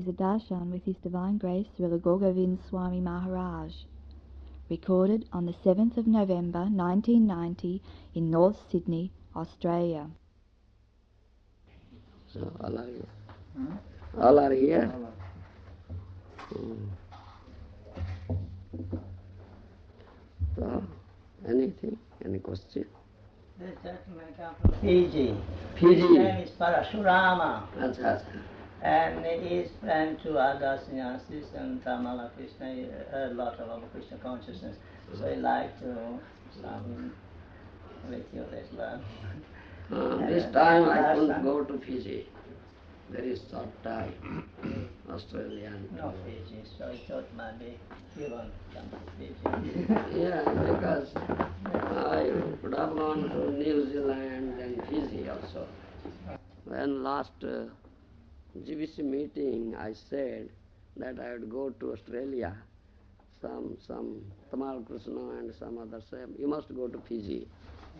is a darshan with His Divine Grace Srila Govinda Swami Maharaj, recorded on the 7th of November 1990 in North Sydney, Australia. So all are here. All are here. So, anything? Any question? This gentleman comes from Fiji. Fiji. His name is Parashurama. Achha. And he is friend to other sannyasis and Tamala Krishna, a lot of Krishna consciousness. So he like to some with you, let's learn. This time I couldn't go to Fiji. Very short time. Australia and no Fiji, so I thought maybe you won't come to Fiji. Yeah, because I could have gone to New Zealand and Fiji also. When last GBC meeting I said that I would go to Australia, some Tamal Krishna and some others said, you must go to Fiji.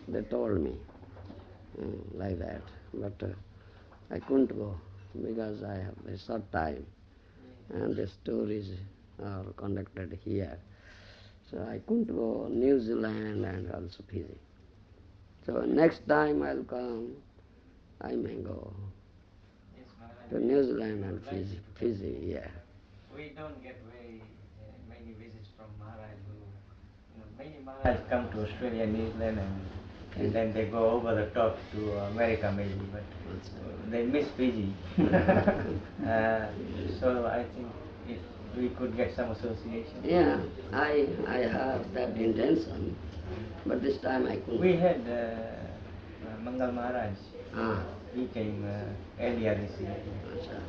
They told me like that. But I couldn't go because I have a short time and the stories are conducted here. So I couldn't go New Zealand and also Fiji. So next time I'll come, I may go to New Zealand and Fiji, yeah. We don't get very many visits from Maharaj. Many Maharaj come to Australia, New Zealand, and then they go over the top to America maybe, but they miss Fiji. So I think if we could get some association. Yeah, I have that intention, but this time I couldn't. We had Mangal Maharaj. Ah. He came earlier this year.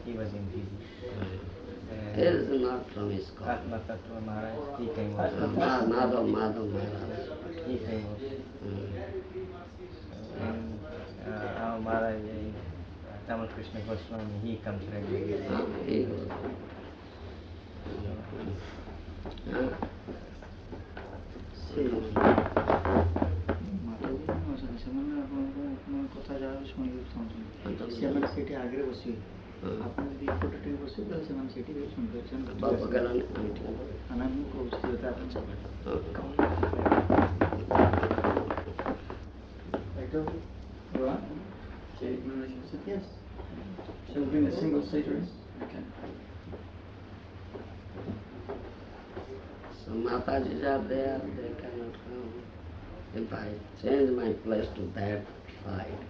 He was in Fiji. He is not from his school. Atma Tattva Maharaj, he came also. Madhav Maharaj. He came also. And our Maharaj, Tamal Krishna Goswami, he comes regularly. He goes. କଥା ଯାହା ଶୁଣିବାକୁ ଚାହୁଁଛନ୍ତି ସେମାନେ ସେଠି ଆଗରେ ବସିବେ ଆପଣ ଯଦି ଏପଟେ ଟିକେ ବସିବେ ତାହେଲେ ସେମାନେ ସେଠି ଶୁଣିପାରିବେ ନା ମୁଁ କହୁଛି ଯେହେତୁ ଆପଣ yes. Shall we bring a single seater in? Okay. So Matajis are there, they cannot come. If I change my place to that side,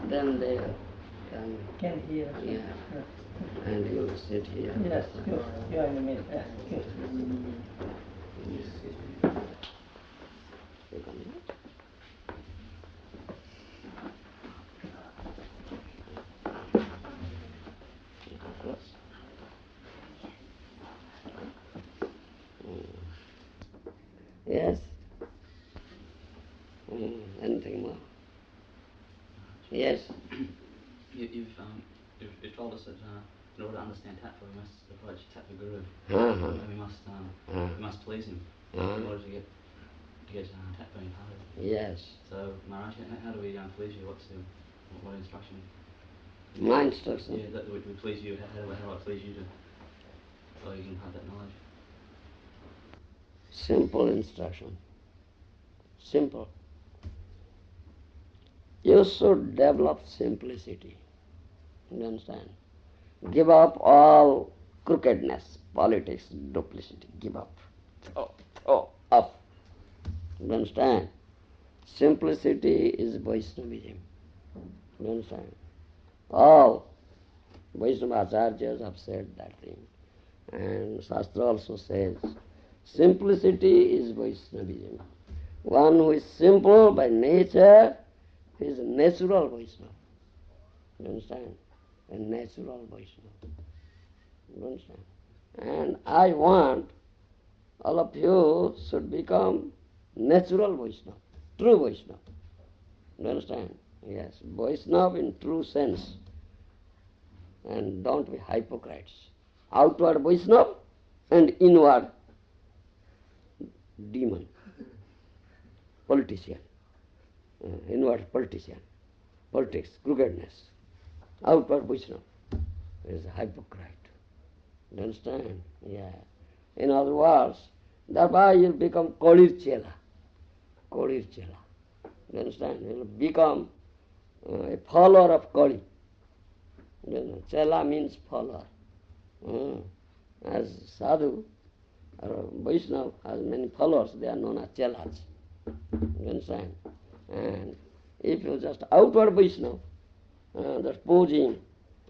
then they can hear. Yeah. And you sit here. Yes, good. You are in the middle. Yes, good. Yes. Anything more? Yes. You've told us that in order to understand tattva, we must approach tattva guru, and we must please him in order to get tattva imparted. Yes. So Maharaj, how do we please you? What instruction? My instruction. Yeah, that we please you. How do I please you so you can impart that knowledge? Simple instruction. Simple. You should develop simplicity. You understand? Give up all crookedness, politics, duplicity. Give up. Throw off. You understand? Simplicity is Vaishnavism. You understand? All Vaishnava acharyas have said that thing. And Shastra also says, simplicity is Vaishnavism. One who is simple by nature is a natural Vaishnava. You understand? A natural Vaishnava. You understand? And I want all of you should become natural Vaishnava, true Vaishnava. You understand? Yes, Vaishnava in true sense. And don't be hypocrites. Outward Vaishnava and inward demon, politician, inward politician, politics, crookedness. Outward Vaishnava is a hypocrite. You understand? Yeah. In other words, thereby you'll become Kolir Chela. Kolir Chela. You understand? You'll become a follower of Kali. You know, Chela means follower. As Sadhu or Vaishnava has many followers, they are known as Chelas. You understand? And if you just outward Vaishnava, that's posing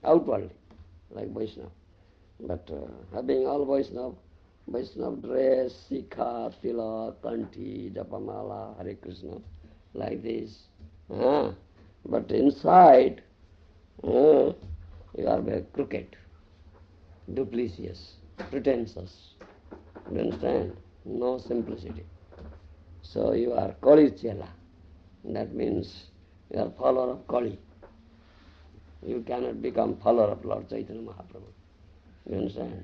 outwardly, like Vaishnava. But having all Vaishnava dress, Sikha, Tila, Kanti, Japamala, Hare Krishna, like this. But inside, you are very crooked, duplicitous, pretentious. You understand? No simplicity. So you are Kali Chela. That means you are follower of Kali. You cannot become follower of Lord Chaitanya Mahaprabhu. You understand?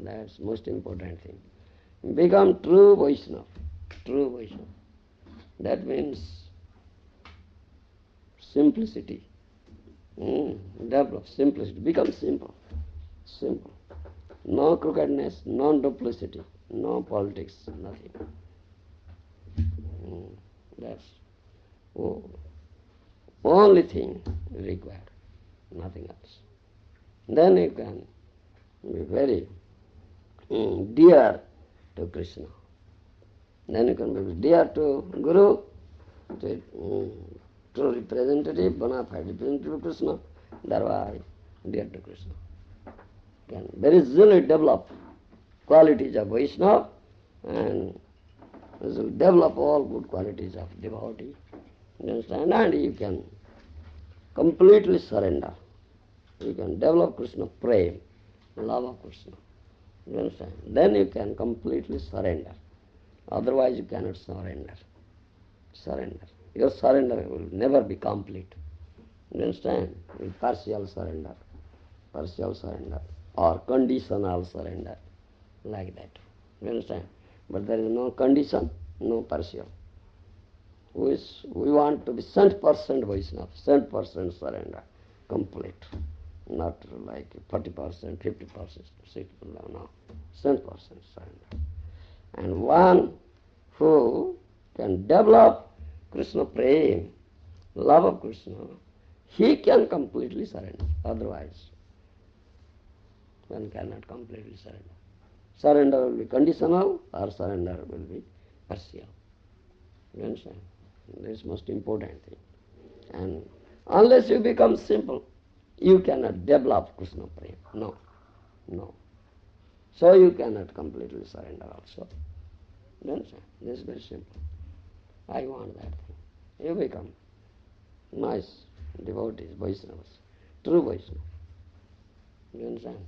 That's most important thing. Become true Vaishnava. True Vaishnava. That means simplicity. Develop simplicity. Become simple. Simple. No crookedness, no duplicity, no politics, nothing. That's only thing required, nothing else. Then you can be very dear to Krishna. Then you can be dear to Guru, true representative, bona fide representative of Krishna, thereby dear to Krishna. Can very easily develop qualities of Vaishnava and will develop all good qualities of devotee. You understand? And you can completely surrender. You can develop Krishna prema, love of Krishna. You understand? Then you can completely surrender. Otherwise you cannot surrender. Surrender. Your surrender will never be complete. You understand? Partial surrender. Partial surrender. Or conditional surrender. Like that. You understand? But there is no condition, no partial. We want to be 100% Vaishnava, 100% surrender, complete. Not like 40%, 50%, 60%, no. 100% surrender. And one who can develop Krishna prema, love of Krishna, he can completely surrender. Otherwise, one cannot completely surrender. Surrender will be conditional or surrender will be partial. You understand? This is most important thing. And unless you become simple, you cannot develop Krishna prema. No. No. So you cannot completely surrender also. You understand? This is very simple. I want that thing. You become nice devotees, Vaishnavas, true Vaishnava. You understand?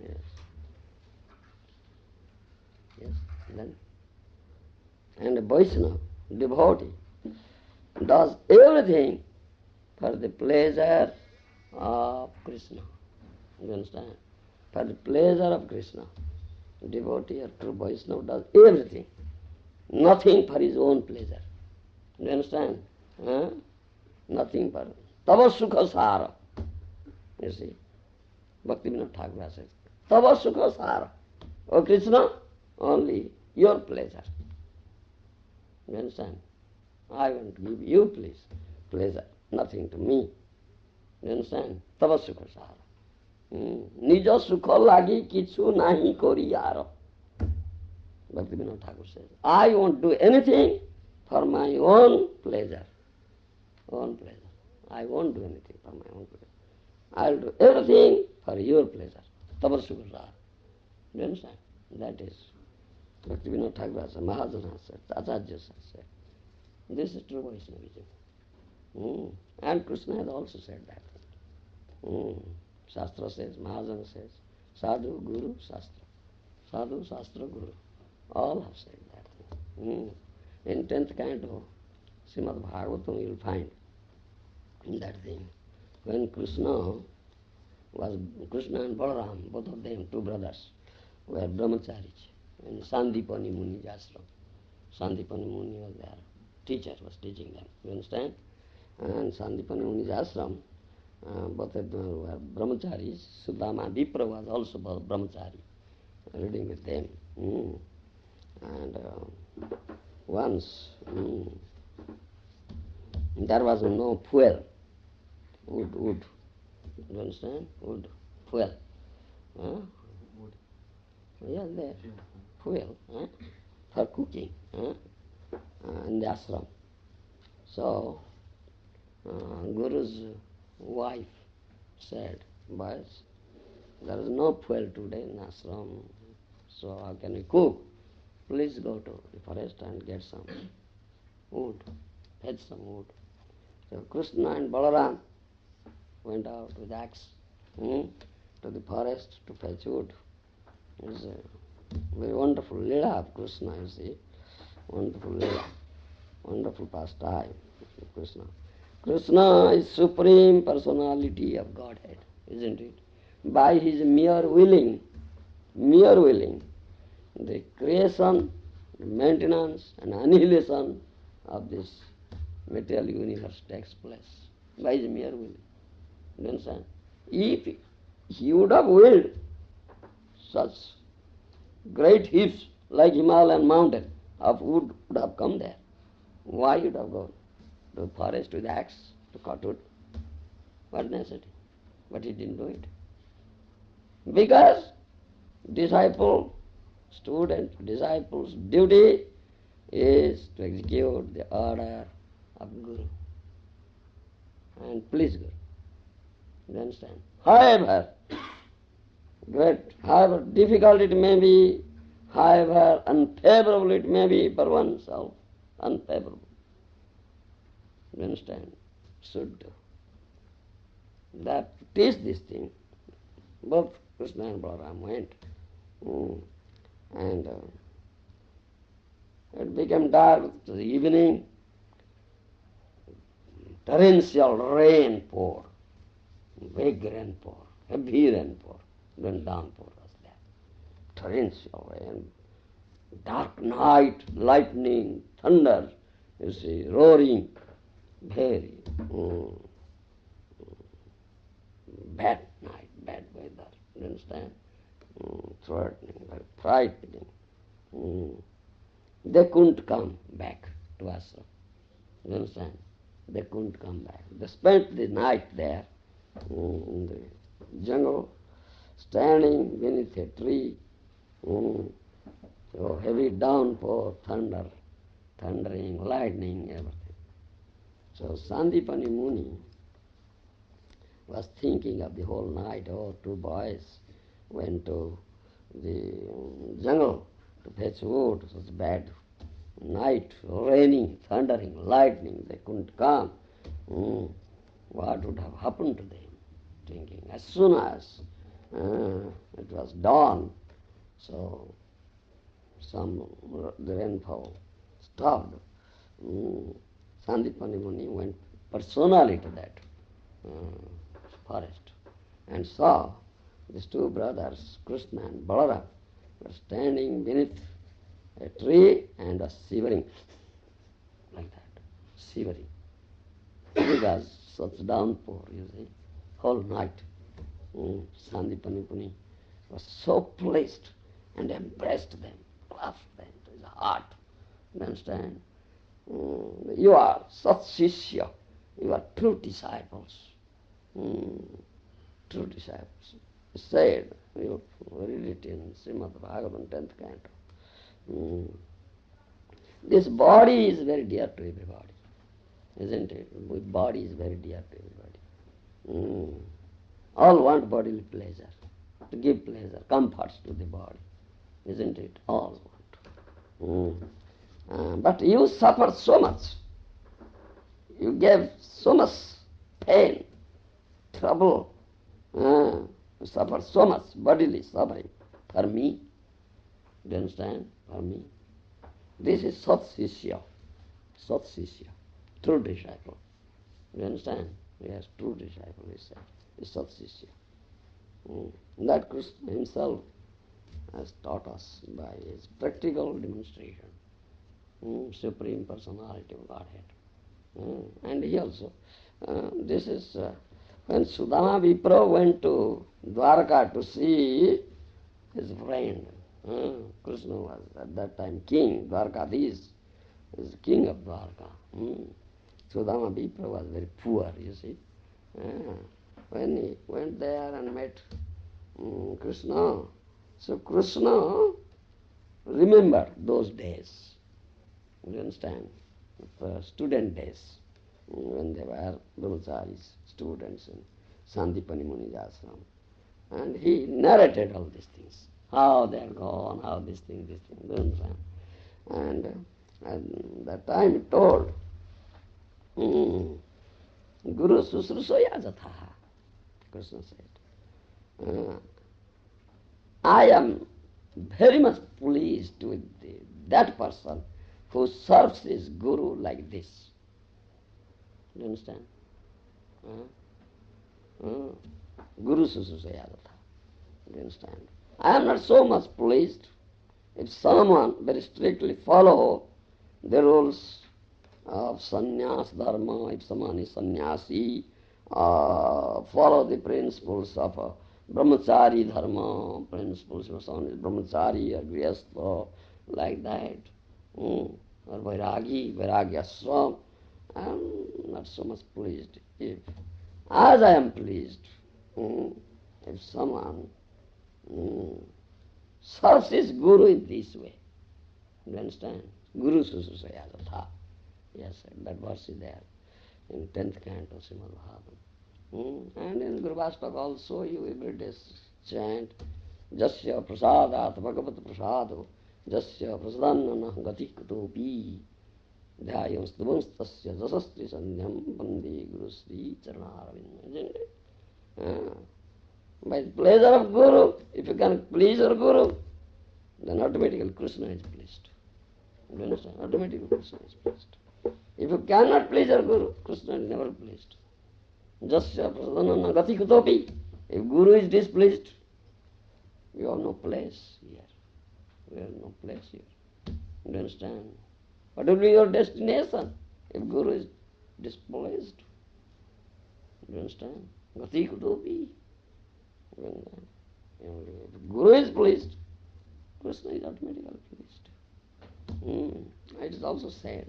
Yes. Yes. Then, and a Vaishnava, devotee, does everything for the pleasure of Krishna. You understand? For the pleasure of Krishna. Devotee or true Vaishnava does everything. Nothing for his own pleasure. You understand? Nothing for Tava Sukha Sara. You see? Bhakti Vinod Thakur says, Tava Sukha Sara. Oh Krishna, only your pleasure. You understand? I want to give you pleasure, nothing to me. You understand? Tava Sukha Sara. Nija Sukha lagi kichu nahi koriyaro. Bhakti Vinod Thakur says, I won't do anything for my own pleasure. Own pleasure. I won't do anything for my own pleasure. I'll do everything for your pleasure. Tava Sukha Sara. You understand? That is Bhakti Vinod Thakur said, Maharaja said, Acharya has said. This is true Vaishnavism. And Krishna has also said that. Shastra says, Maharaja says, Sadhu, Guru, Shastra. Sadhu, Shastra, Guru. All have said that. In 10th canto, Srimad Bhagavatam, you will find that thing. When Krishna and Balaram, both of them, two brothers, were brahmacharis in Sandipani Muni's ashram. Sandipani Muni was their teacher, was teaching them. You understand? And Sandipani Muni's ashram, Both of them were brahmacharis. Sudama Vipra was also brahmachari, reading with them. And once there was no fuel, wood. You understand? Wood, fuel. Wood. Yeah, there. Fuel for cooking in the ashram. So, Guru's wife said, boys, there is no fuel today in ashram, so how can we cook? Please go to the forest and get some wood, fetch some wood. So Krishna and Balaram went out with axe to the forest to fetch wood. It's a very wonderful lila of Krishna, you see. Wonderful lila, wonderful pastime of Krishna. Krishna is Supreme Personality of Godhead, isn't it? By his mere willing, the creation, maintenance and annihilation of this material universe takes place. By his mere willing. You understand? If he would have willed such great heaps like Himalayan mountain of wood would have come there. Why would have gone to the forest with axe to cut wood? What necessity? But he didn't do it. Because disciple, student, disciple's duty is to execute the order of Guru and please Guru. You understand? However difficult it may be, however unfavorable it may be for oneself, unfavorable. You understand? Should do. That teach this thing. Both Krishna and Balaram went. And it became dark to the evening. Torrential rain poured. Big rain poured. Heavy rain poured. Then downpour was there. Torrential rain. Dark night, lightning, thunder, you see, roaring. Very bad night, bad weather. You understand? Threatening, very frightening. They couldn't come back to ashram. You understand? They couldn't come back. They spent the night there in the jungle, standing beneath a tree. So heavy downpour, thundering, lightning, everything. So Sandipani Muni was thinking of the whole night. Oh, two boys went to the jungle to fetch wood. It was bad night, raining, thundering, lightning. They couldn't come. What would have happened to them? Thinking. As soon as it was dawn, so the rainfall stopped. Sandipani Muni went personally to that forest and saw these two brothers, Krishna and Balaram, were standing beneath a tree and was shivering like that, shivering. Because such downpour, you see, whole night. Sandipani Muni was so pleased and embraced them, clasped them to his heart. You understand? You are such shishya, you are true disciples. True disciples. Said, you read it in Srimad Bhagavatam, 10th canto. This body is very dear to everybody, isn't it? The body is very dear to everybody. All want bodily pleasure, to give pleasure, comforts to the body, isn't it? All want. But you suffer so much. You gave so much pain, trouble. You suffer so much bodily suffering for me. Do you understand? For me. This is Sat Shishya, true disciple. Do you understand? Yes, true disciple is Sat Shishya. That Krishna himself has taught us by his practical demonstration. Supreme Personality of Godhead. And he also, this is When Sudama Vipra went to Dwarka to see his friend, Krishna was at that time king, Dwarkadhish is king of Dwarka. Sudama Vipra was very poor, you see. When he went there and met Krishna, so Krishna remembered those days. You understand? The student days, when they were brahmacharis, students in Sandipani Muni's ashram. And he narrated all these things, how they are gone, how this thing, you understand? And that time he told, Guru Susrusoya Jatha, Krishna said, I am very much pleased with that person who serves his Guru like this. You understand? Guru Susrusoya Jatha. You understand? I am not so much pleased if someone very strictly follow the rules of sannyas dharma, if someone is sannyasi, follow the principles of brahmachari dharma, principles of someone is brahmachari or grihastha, like that, or vairagyasvam. I am not so much pleased. As I am pleased, if someone serves his Guru in this way. You understand? Guru Susrusoya Jatha. Yes, that verse is there in 10th canto Srimad Bhagavatam. And in Gurvastaka also you every day chant Jasya prasadat bhagavat prasado Jasya prasadannana gati kutopi Dhyayam stubhamstasya jasastri sandhyam bande Guru Sri Charanaravindam. Isn't it? By the pleasure of Guru, if you can please your Guru, then automatically Krishna is pleased. You understand? Automatically Krishna is pleased. If you cannot please your Guru, Krishna is never pleased. Jasya prasadannana gati kutopi. If Guru is displeased, you have no place here. You have no place here. You understand? What will be your destination if Guru is displeased? You understand? Gati kutopi. If Guru is pleased, Krishna is automatically pleased. It is also said,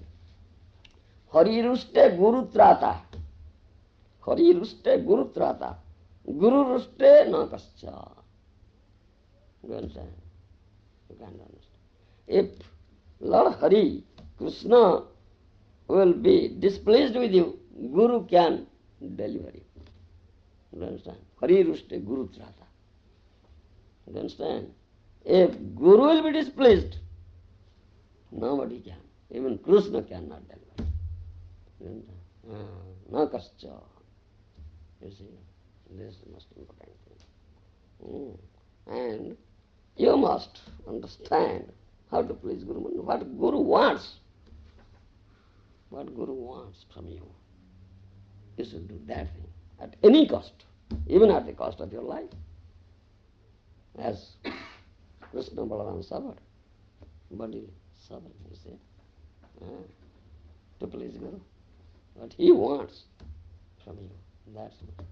Hari ruste Guru trata. Hari ruste Guru trata. Guru ruste na kascha. You understand? You can't understand. If Lord Hari, Krishna, will be displeased with you, Guru can deliver you. You understand? Hari ruste Guru trata. You understand? If Guru will be displeased, nobody can. Even Krishna cannot deliver. You understand? Na kascha. You see, this is the most important thing. And you must understand how to please Guru. What Guru wants. What Guru wants from you. You should do that thing at any cost, even at the cost of your life. As Krishna Balaram suffered, bodily suffering, you see, to please Guru. What he wants from you, that's it.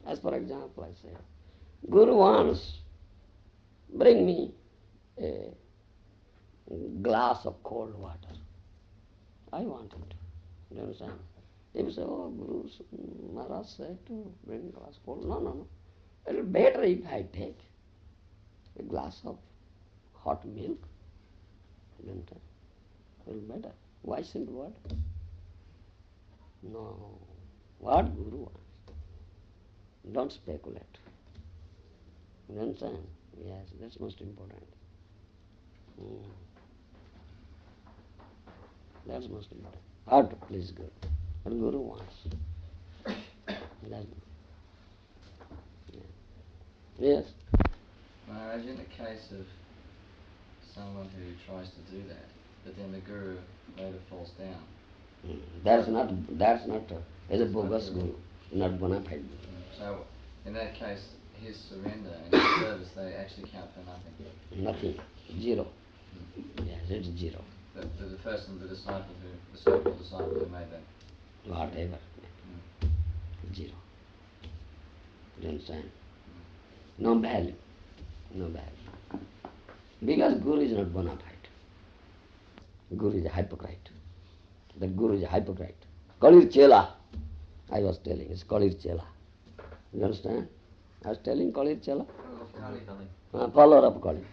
As for example, I say, Guru wants, bring me a glass of cold water. I want it. You understand? If you say, oh, Guru Maharaj said to bring a glass of cold, no. It will be better if I take a glass of hot milk. You understand? It will be better. Why simple word? No. What Guru wants? Don't speculate. You understand? Yes, that's most important. That's most important. How to please Guru. What Guru wants. That's yes. Maharaj, in the case of someone who tries to do that, but then the Guru later falls down. That's not as a bogus Guru, not bona fide Guru. So, in that case, his surrender and his service, they actually count for nothing. Nothing. Zero. Yes, it's zero. The person, the so-called disciple who made that. Whatever. Zero. You understand? No value. No value. Because Guru is not bona fide. Guru is a hypocrite. The Guru is a hypocrite. Kalir Chela, I was telling, it's Kalir Chela. You understand? I was telling Kalir Chela. Follower of Kali.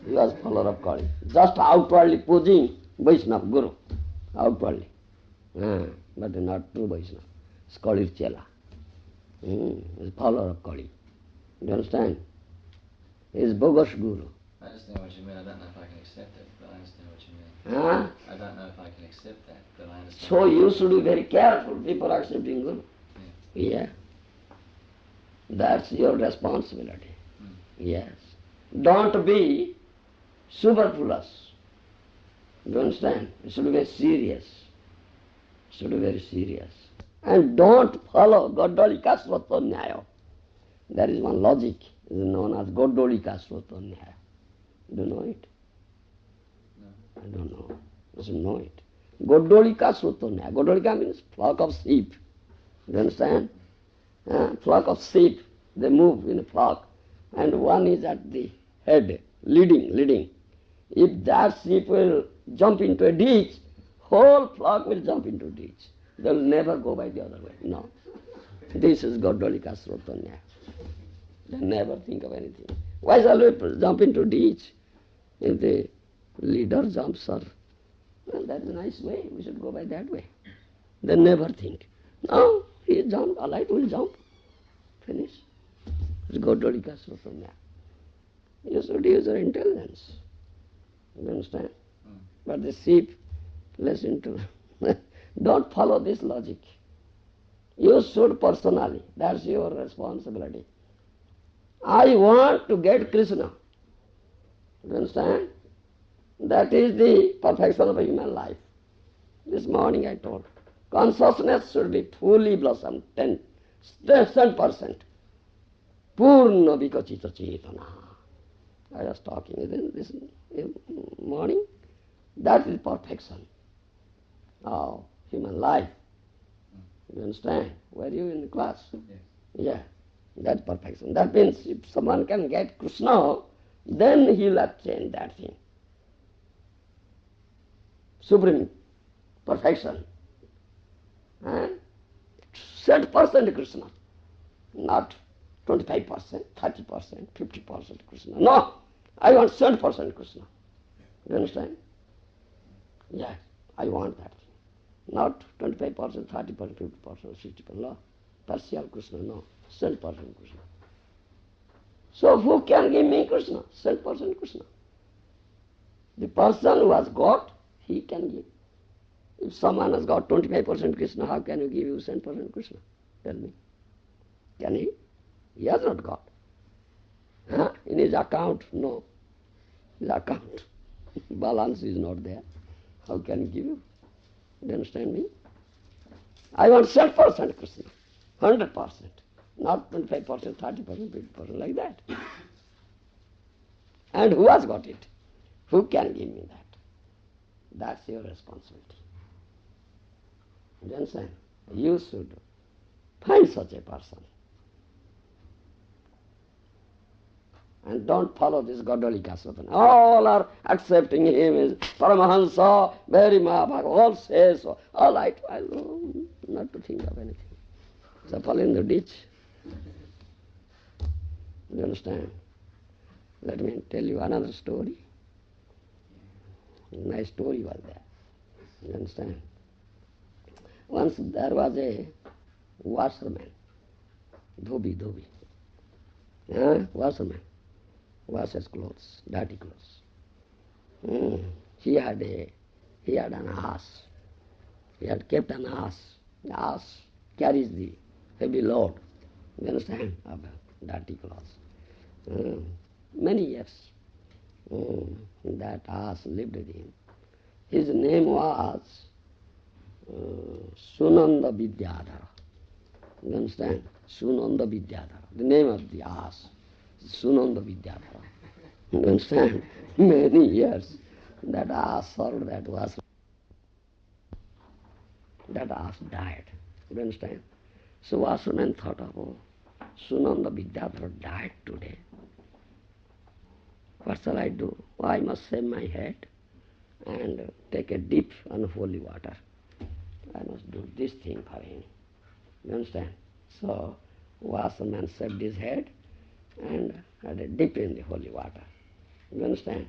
He was follower of Kali. Just outwardly posing Vaishnava, Guru. Outwardly. But not true Vaishnava. It's Kalir Chela. He's follower of Kali. You understand? He is bogus Guru. I understand what you mean. I don't know if I can accept it, but I understand what you mean. Huh? I don't know if I can accept that, but I understand. So you should be very careful before accepting Guru. Yeah. That's your responsibility. Yes. Don't be superfluous. You understand? You should be very serious. Should be very serious. And don't follow Goddolika Svatanyaya. There is one logic, is known as Goddolika Svatanyaya. Do you know it? No. I don't know. You should know it. Goddolika Svatanyaya. Goddolika means flock of sheep. You understand? Flock of sheep. They move in a flock. And one is at the head, leading. If that sheep will jump into a ditch, whole flock will jump into a ditch. They will never go by the other way. No. This is Goddolika Srotanya. They never think of anything. Why shall we jump into ditch? If the leader jumps, well, that's a nice way. We should go by that way. They never think. No, he jumped, all right, we'll jump. Finish. It's Goddolika Srotanya. You should use your intelligence. You understand? But the sheep, listen to don't follow this logic. You should personally. That's your responsibility. I want to get Krishna. You understand? That is the perfection of a human life. This morning I told. Consciousness should be fully blossomed, 10%. Purna vikachita chetana. I was talking this morning. That is perfection of human life. You understand? Were you in the class? Yes. Yeah, that's perfection. That means if someone can get Krishna, then he'll attain that thing. Supreme perfection. 100% Krishna, not 25%, 30%, 50% Krishna. No, I want 100% Krishna. You understand? Yes, I want that thing. Not 25%, 30%, 50%, 60%. No, partial Krishna, no. 100% Krishna. So who can give me Krishna? 100% Krishna. The person who has got, he can give. If someone has got 25% Krishna, how can you give you 100% Krishna? Tell me. Can he? He has not got. In his account, no. His account, balance is not there. How can he give you? Do you understand me? I want 100% Krishna, 100%, not 25%, 30%, 50%, like that. And who has got it? Who can give me that? That's your responsibility. Do you understand? You should find such a person. And don't follow this Goddolika Svatana. All are accepting him as Paramahansa, very Mahabhagavad, all says so. All right, I know not to think of anything. So fall in the ditch. You understand? Let me tell you another story. Nice story was there. You understand? Once there was a washerman, dhobi. Washerman. Washes clothes, dirty clothes. He had an ass. He had kept an ass. The ass carries the heavy load, you understand, of dirty clothes. Many years that ass lived with him. His name was Sunanda Vidyadhara. You understand? Sunanda Vidyadhara. The name of the ass. Sunanda Vidyadhara. You understand? Many years that ass served that was. That ass died. You understand? So Wasserman thought of, oh, Sunanda Vidyadhara died today. What shall I do? Oh, I must shave my head and take a dip on holy water. I must do this thing for him. You understand? So Wasserman shaved his head and had a dip in the holy water. You understand?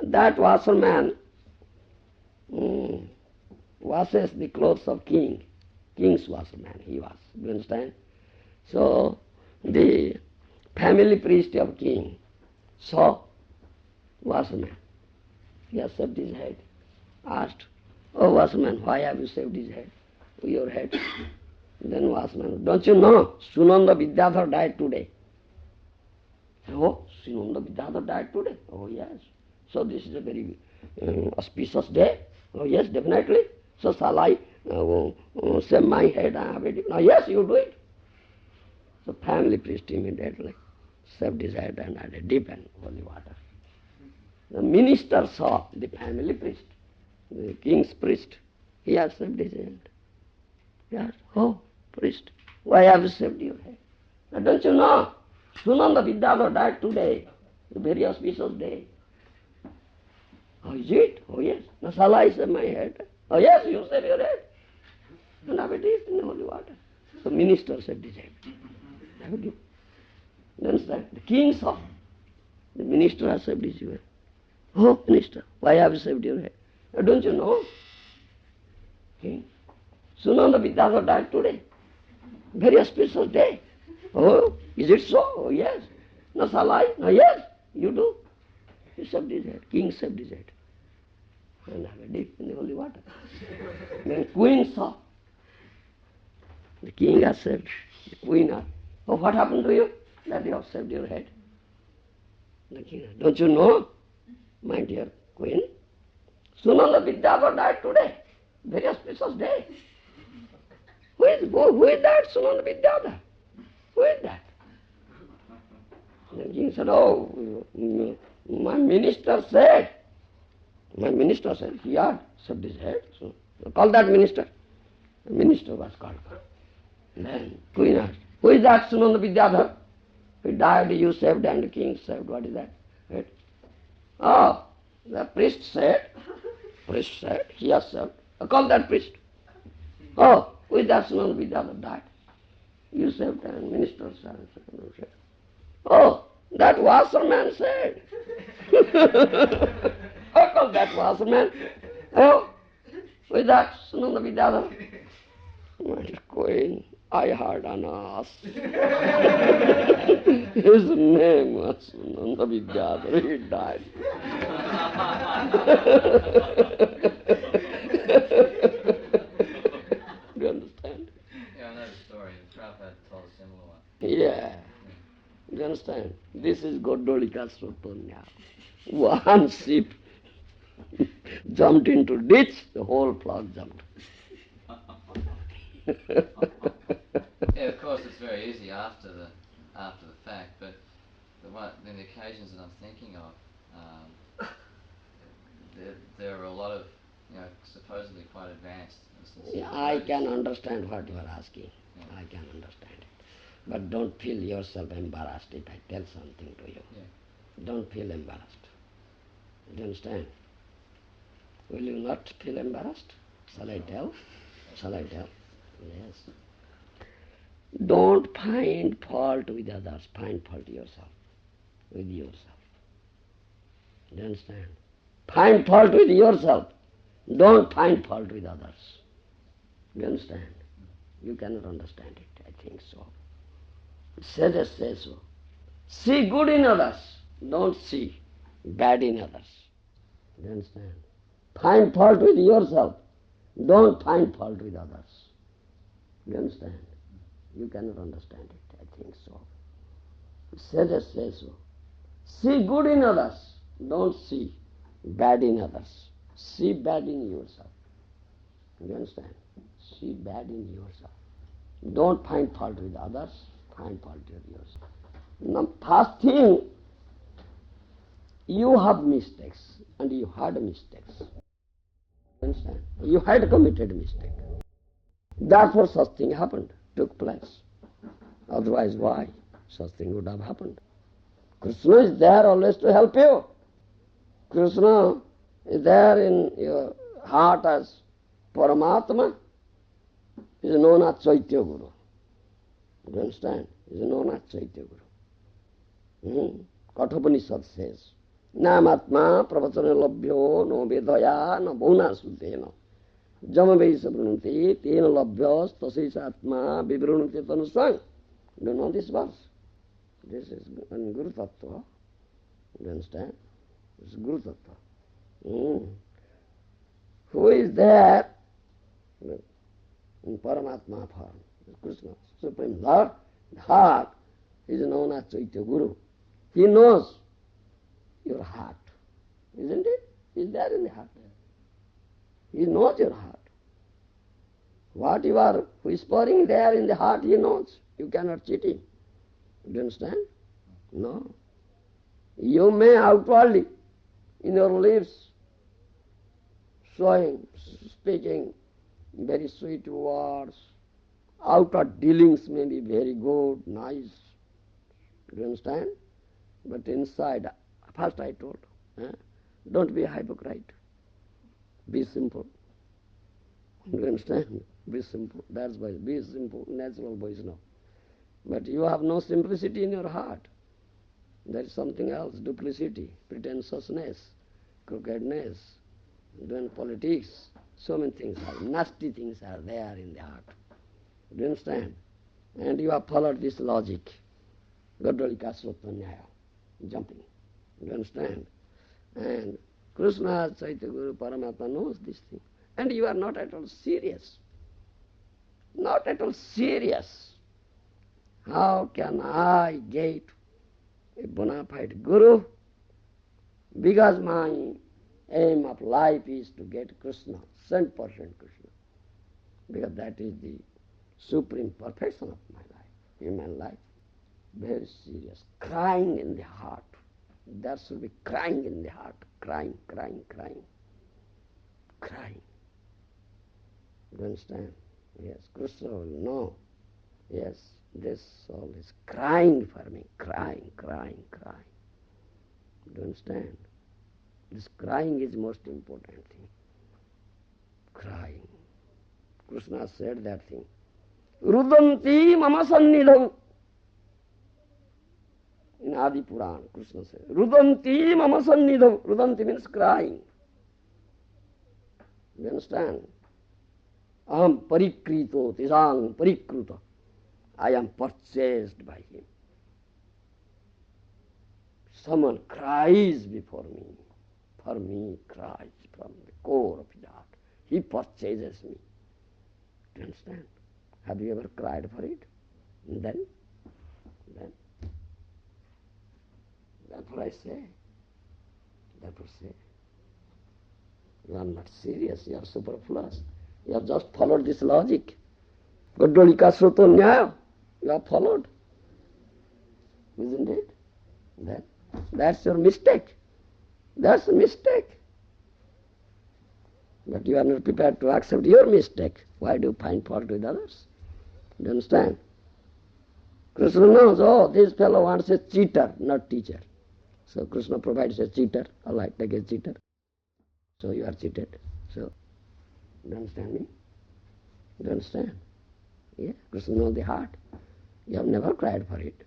That Wasserman washes the clothes of king. King's Wasserman he was. You understand? So the family priest of king saw Wasserman. He has shaved his head. Asked, oh Wasserman, why have you shaved his head? Your head. Then Wasserman, don't you know Sunanda Vidyadhara died today? Oh, Sunanda Vidyadhara died today? Oh yes. So this is a very auspicious day? Oh yes, definitely. So shall I shave my head and have a dip? No, yes, you do it. So family priest immediately shaved his head and had a dip in holy water. The minister saw the family priest, the king's priest. He has shaved his head. He asked, oh, priest, why have you shaved your head? Now, don't you know? Sunanda Vidyadhara died today, a very auspicious day. Oh, is it? Oh, yes. Now, shall I shave my head? Oh, yes, you shave your head. And have a dip in the holy water. So, minister shaved his head. Have a dip. You understand? The king saw. The minister has shaved his head. Oh, minister, why have you shaved your head? Now, don't you know? King, Sunanda Vidyadhara died today. Very auspicious day. Oh, is it so? Oh, yes. Now, shall I? No, yes, you do. He shaved his head. King shaved his head. And have a dip in the holy water. Then queen saw. The king has shaved. The queen asked, oh, what happened to you? That you have shaved your head. The king asked, don't you know, my dear queen, Sunanda Vidyadhara died today. Very auspicious day. Who is that Sunanda Vidyadhara? Who is that? The king said, oh, my minister said, he had shaved his head. So call that minister. The minister was called. Then queen asked, who is that Sunanda Vidyadhara? He died, you saved, and the king saved. What is that? Right? Oh, the priest said, he has served. Call that priest. Oh, with that Sunanda Vidyadhara died. You saved and minister said. Oh, that Wasserman said. Call that Wasserman. Oh, with that Sunanda Vidyadhara. My queen, I heard an ass. His name was Sunanda Vidyadhara. He died. Do you understand? Yeah, I know the story. Prabhupada told a similar one. Yeah. Do you understand? This is Godolika Sotonya. One sheep jumped into ditch, the whole flock jumped. Yeah, of course, it's very easy after the fact, but the occasions that I'm thinking of, there are a lot of, supposedly quite advanced instances. Yeah, I can understand what you are asking. Yeah. I can understand it. But don't feel yourself embarrassed if I tell something to you. Yeah. Don't feel embarrassed. Do you understand? Will you not feel embarrassed? Shall I tell? Shall I tell? Yes. Don't find fault with others. Find fault with yourself. Do you understand? Find fault with yourself. Don't find fault with others. You understand? You cannot understand it, I think so. Sadhu says so. See good in others. Don't see bad in others. You understand? Find fault with yourself. Don't find fault with others. You understand? You cannot understand it, I think so. Sadhu says so. See good in others. Don't see bad in others. See bad in yourself. You understand? See bad in yourself. Don't find fault with others. Find fault with yourself. Now, first thing, you have mistakes and you had mistakes. You understand? You had committed mistake. Therefore such thing happened. took place. Otherwise, why? Such thing would have happened. Krishna is there always to help you. Krishna is there in your heart as Paramatma. He is known as Chaitya Guru. You understand? He is known as Chaitya Guru. Kathopanishad says, Namatma pravachana labhyo no vedaya no bhuna suddhena jama vaisa brunati tena labhyas tasis atma vibrunati tanusang. Do you know this verse? This is Guru Tattva. You understand? This is Guru Tattva. Who is there in Paramatma form? Krishna, Supreme Lord, the heart is known as Chaitya Guru. He knows your heart, isn't it? He is there in the heart. He knows your heart. What you are whispering there in the heart, he knows. You cannot cheat him. Do you understand? No. You may outwardly, in your lips, showing, speaking very sweet words, outer dealings may be very good, nice. Do you understand? But inside, first I told, don't be a hypocrite. Be simple. Do you understand? Be simple. That's why. Be simple, natural Vaishnava. But you have no simplicity in your heart. There is something else, duplicity, pretentiousness, crookedness, doing politics. So many things are, nasty things are there in the heart. Do you understand? And you have followed this logic. Gadolika Srotanyaya, jumping. Do you understand? And Krishna, Chaitya Guru, Paramatma knows this thing. And you are not at all serious. Not at all serious. How can I get a bona fide Guru? Because my aim of life is to get Krishna, 100% Krishna. Because that is the supreme perfection of my life, human life. Very serious. Crying in the heart. There should be crying in the heart. Crying, crying, crying. Crying. Do you understand? Yes, Krishna will know. Yes, this soul is crying for me. Crying, crying, crying. Do you understand? This crying is the most important thing. Crying. Krishna said that thing. Rudanti mama sannidhau. In Adi Puran, Krishna said, Rudanti mama sannidhau. Rudanti means crying. You understand? Aham parikrito tisang parikruta. I am purchased by him. Someone cries before me. For me, cries from the core of his heart. He purchases me. Do you understand? Have you ever cried for it? Then, therefore I say, you are not serious, you are superfluous. You have just followed this logic. Gadolika Sruto Nyaya. You have followed. Isn't it? That's your mistake. That's a mistake. But you are not prepared to accept your mistake. Why do you find fault with others? Do you understand? Krishna knows, oh, this fellow wants a cheater, not teacher. So Krishna provides a cheater. All right, take a cheater. So you are cheated. So, do you understand me? Do you understand? Yeah, Krishna knows the heart. You have never cried for it.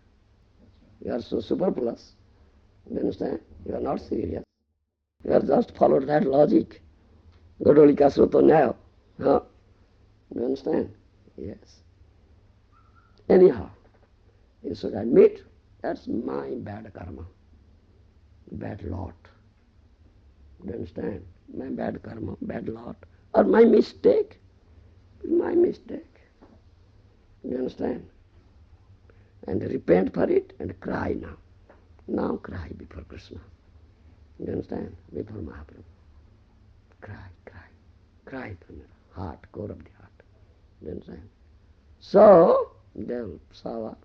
You are so superfluous. Do you understand? You are not serious. You have just followed that logic. Gadolika Sruto Nyaya. Huh? Do you understand? Yes. Anyhow, you should admit that's my bad karma, bad lot. Do you understand? My bad karma, bad lot, or my mistake. My mistake. Do you understand? And repent for it and cry now. Now cry before Krishna. Do you understand? Before Mahaprabhu. Cry, cry. Cry from your heart, core of the heart. Do you understand? So, they will shower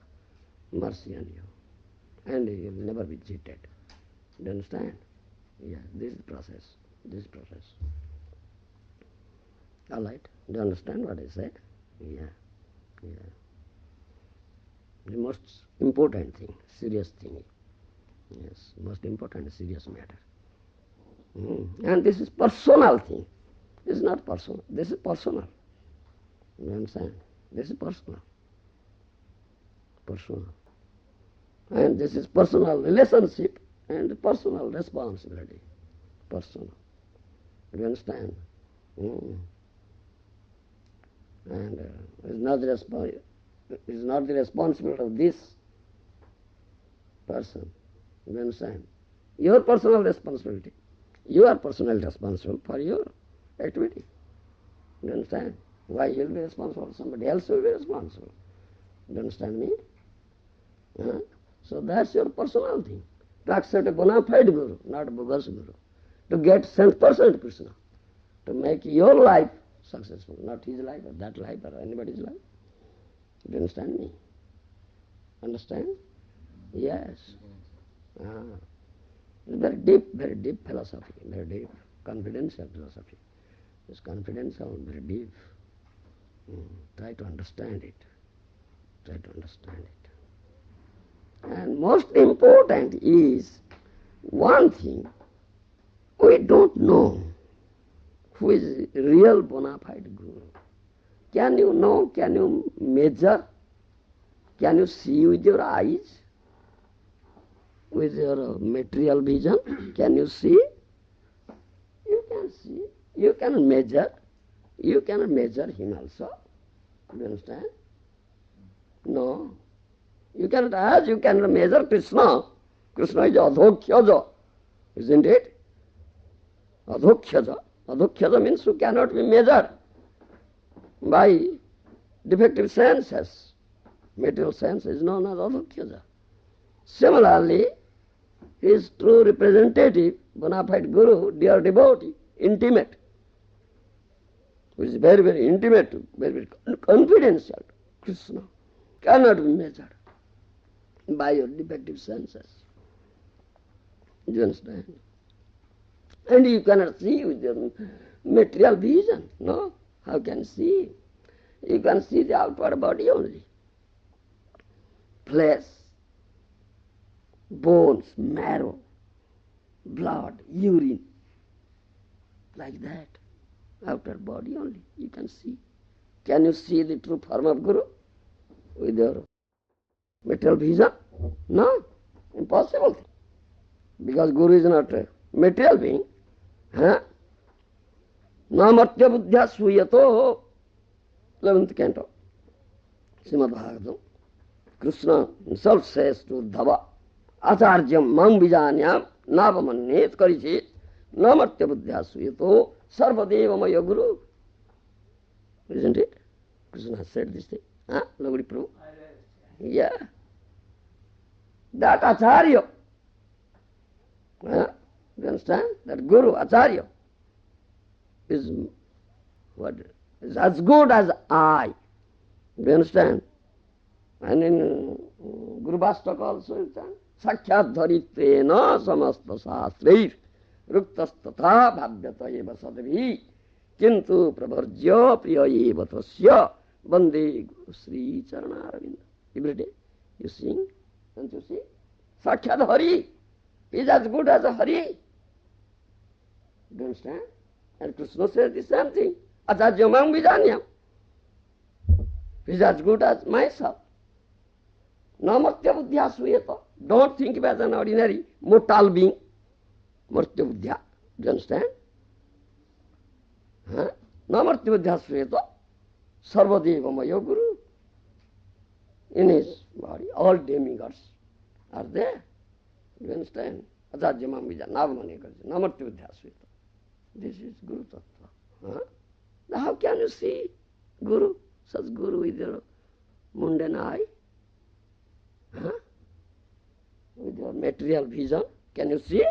mercy on you. And you will never be cheated. Do you understand? Yeah, this is process. This is process. All right. Do you understand what I said? Yeah. Yeah. The most important thing, serious thing. Yes, most important, serious matter. And this is personal thing. This is not personal. This is personal. You understand? This is personal. Personal. And this is personal relationship and personal responsibility. Personal. You understand? And it's not the responsibility of this person. You understand? Your personal responsibility. You are personally responsible for your activity. You understand? Why you will be responsible? Somebody else will be responsible. You understand me? So that's your personal thing. To accept a bona fide Guru, not a bogus Guru. To get 100% Krishna. To make your life successful, not his life or that life or anybody's life. You understand me? Understand? Yes. It's very deep philosophy, very deep, confidential philosophy. It's confidential, very deep. Try to understand it. Try to understand it. And most important is one thing, we don't know who is real bona fide Guru. Can you know, can you measure, can you see with your eyes, with your material vision? Can you see? You can see. You can measure. You can measure him also. Do you understand? No. You cannot, as you cannot measure Krishna. Krishna is adhokhyaja, isn't it? Adhokhyaja. Adhokhyaja means you cannot be measured by defective senses. Material sense is known as adhokhyaja. Similarly, his true representative, bona fide Guru, dear devotee, intimate, who is very, very intimate, very, very confidential, Krishna, cannot be measured by your defective senses. Do you understand? And you cannot see with your material vision. No? How can you see? You can see the outward body only. Flesh, bones, marrow, blood, urine, like that. Outer body only you can see. Can you see the true form of Guru with your material vision? No, impossible. Because Guru is not a material being. Namatya buddhya suyato, 11th canto, Srimad Bhagavatam. Krishna himself says to Uddhava, Acharyam mang vijanyam navamannet karichit namatya buddhya suyato sarvadeva maya Guru. Isn't it? Krishna has said this thing. Logri Prabhu? Yeah. That Acharya, you understand? That Guru, Acharya, is what? Is as good as I. Do you understand? And in Guru Bhastaka also it says, Sakhyat dharitvena samasta sastreir ruktastatha bhavyata eva sadvi kintu pravarjya priya eva tasya bande Guru Sri Charana. Every day you sing, don't you see? Sakhyat Hari is as good as a Hari. Do you understand? And Krishna says the same thing. Acharyamam vijanyam. Is as good as myself. Namatya buddhya suyata. Don't think of as an ordinary mortal being. Martya buddhya. Do you understand? Namatya buddhya suyata. Sarvadeva maya Guru. In his body, all demigods are there. Do you understand? Acharyamam vijanyam. Navamani karja. Namatya buddhya suyata. This is Guru Tattva. Now how can you see Guru, such Guru with your mundane eye? With your material vision? Can you see?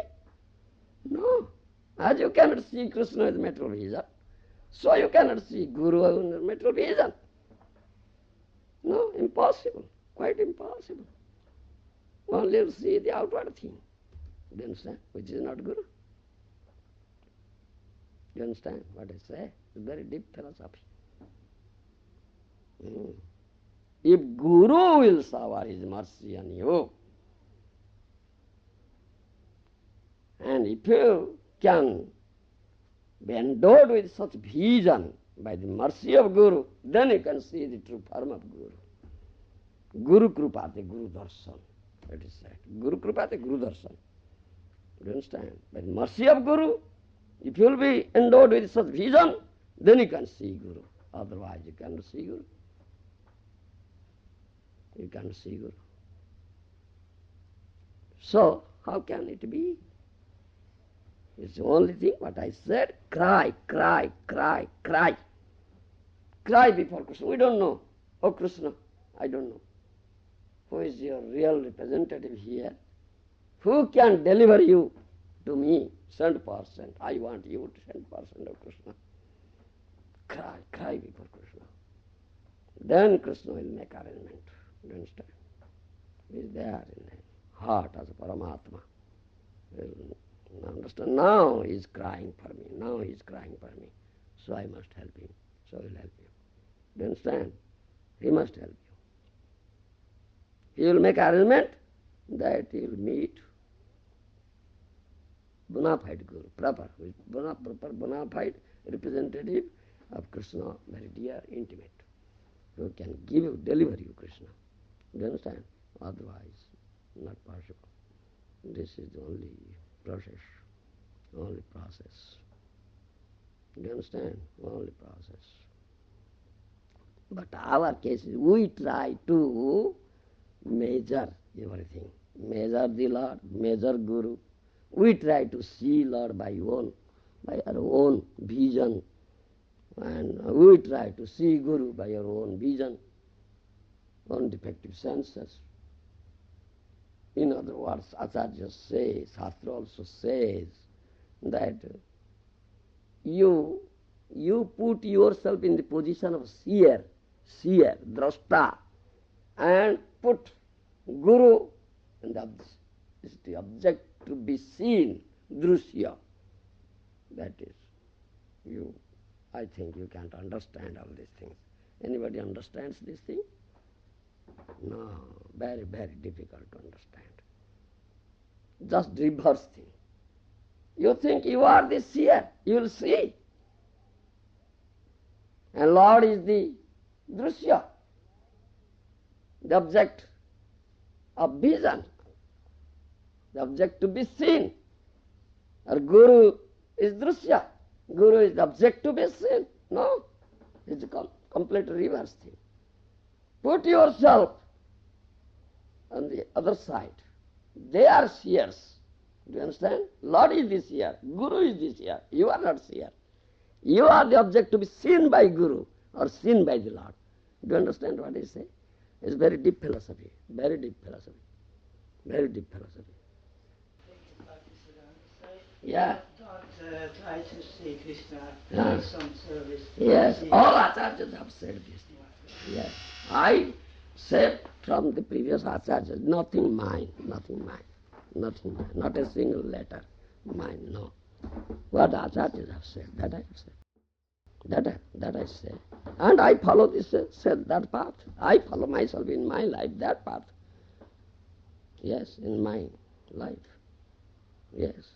No. As you cannot see Krishna with material vision, so you cannot see Guru with material vision. No, impossible. Quite impossible. Only you see the outward thing. Do you understand? Which is not Guru. You understand what I say? It's very deep philosophy. if Guru will shower his mercy on you, and if you can be endowed with such vision by the mercy of Guru, then you can see the true form of Guru. Guru Kripate Guru Darshan, it is said. Guru Kripate Guru Darshan. You understand? By the mercy of Guru, if you will be endowed with such vision, then you can see Guru. Otherwise you cannot see Guru. You cannot see Guru. So, how can it be? It's the only thing what I said, cry, cry, cry, cry. Cry before Krishna. We don't know. Oh Krishna, I don't know. Who is your real representative here? Who can deliver you to me? 100%. I want you to 100% of Krishna. Cry, cry before Krishna. Then Krishna will make arrangement. You understand? He is there in the heart as a Paramatma. You understand? Now he is crying for me. Now he is crying for me. So I must help him. So he will help you. You understand? He must help you. He will make arrangement that he will meet bona fide Guru, proper bona fide representative of Krishna, very dear, intimate, who can give you, deliver you Krishna. Do you understand? Otherwise, not possible. This is the only process. Only process. Do you understand? Only process. But our case is we try to measure everything. Measure the Lord, measure Guru. We try to see Lord by our own vision. And we try to see Guru by our own vision, own defective senses. In other words, Acharya says, Shastra also says that you put yourself in the position of seer, drashta, and put Guru in the object to be seen, drusya. That is, you. I think you can't understand all these things. Anybody understands this thing? No, very, very difficult to understand. Just reverse thing. You think you are the seer, you will see. And Lord is the drusya, the object of vision, the object to be seen. Or Guru is drusya. Guru is the object to be seen. No, it's a complete reverse thing. Put yourself on the other side. They are seers. Do you understand? Lord is the seer. Guru is the seer. You are not seer. You are the object to be seen by Guru or seen by the Lord. Do you understand what I say? It's very deep philosophy. Very deep philosophy. Very deep philosophy. Yeah. Don't try to see Krishna Yeah. by some service. Yes, all acharyas have said this. Yes. I said from the previous acharyas, nothing mine, nothing mine, nothing mine, not a single letter mine, no. What acharyas have said, that I have said. That I say. And I follow this, said that path. I follow myself in my life, that path. Yes, in my life. Yes.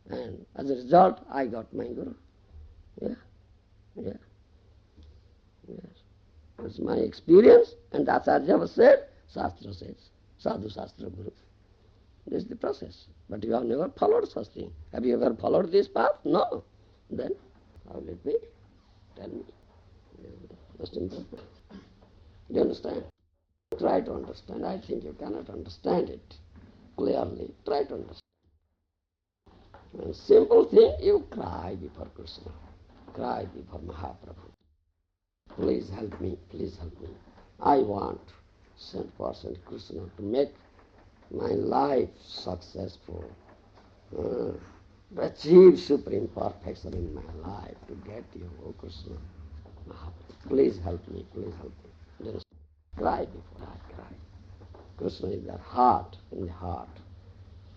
And as a result, I got my Guru. Yeah. Yes. That's my experience, and Acharya was said, Shastra says, Sadhu Shastra Guru. This is the process. But you have never followed such thing. Have you ever followed this path? No. Then, how will it be? Tell me. Most important. Do you understand? Try to understand. I think you cannot understand it clearly. Try to understand. One simple thing, you cry before Krishna. Cry before Mahaprabhu. Please help me, please help me. I want 100% Krishna to make my life successful, to achieve supreme perfection in my life, to get you, O Krishna. Mahaprabhu. Please help me, please help me. Just cry before I cry. Krishna is their heart, in the heart.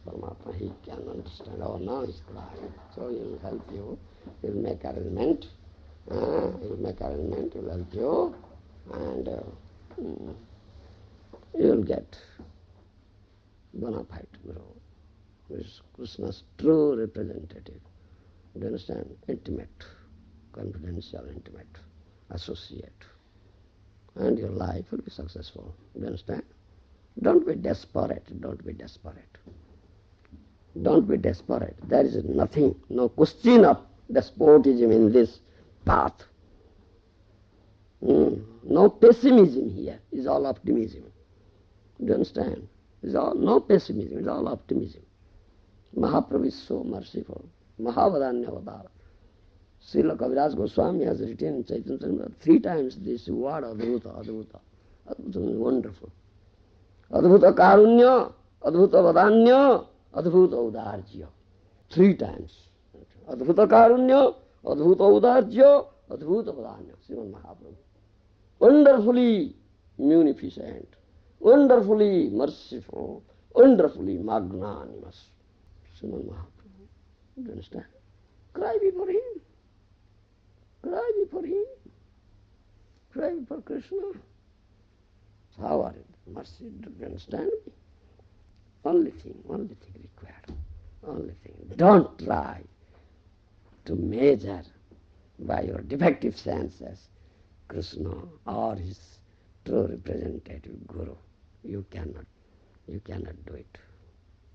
Paramatma, he can understand. Oh, now he's crying. So he will help you. He will make arrangement. He will make arrangement. He will help you. And you will get bona fide Guru, who is Krishna's true representative. Do you understand? Intimate, confidential, intimate, associate. And your life will be successful. Do you understand? Don't be desperate, don't be desperate. Don't be desperate. There is nothing, no question of despotism in this path. No pessimism here, it's all optimism. Do you understand? It's all, no pessimism, it's all optimism. Mahaprabhu is so merciful. Mahavadanya Avadara. Srila Kaviraj Goswami has written in Chaitanya Charitamrita 3 times this word Adhuta, Adhuta. Adhuta is wonderful. Adhuta Karunya, Adhuta Vadanya, Adhuta Udarjya. 3 times. Adhuta Karunya, Adhuta Udarjya, Adhuta Vadanya. Srimad Mahaprabhu. Wonderfully munificent, wonderfully merciful, wonderfully magnanimous. Srimad Mahaprabhu. Do you understand? Cry before him. Cry before him. Cry before Krishna. How are you? Mercy, do you understand me? Only thing required. Only thing. Don't try to measure by your defective senses Krishna or his true representative Guru. You cannot do it.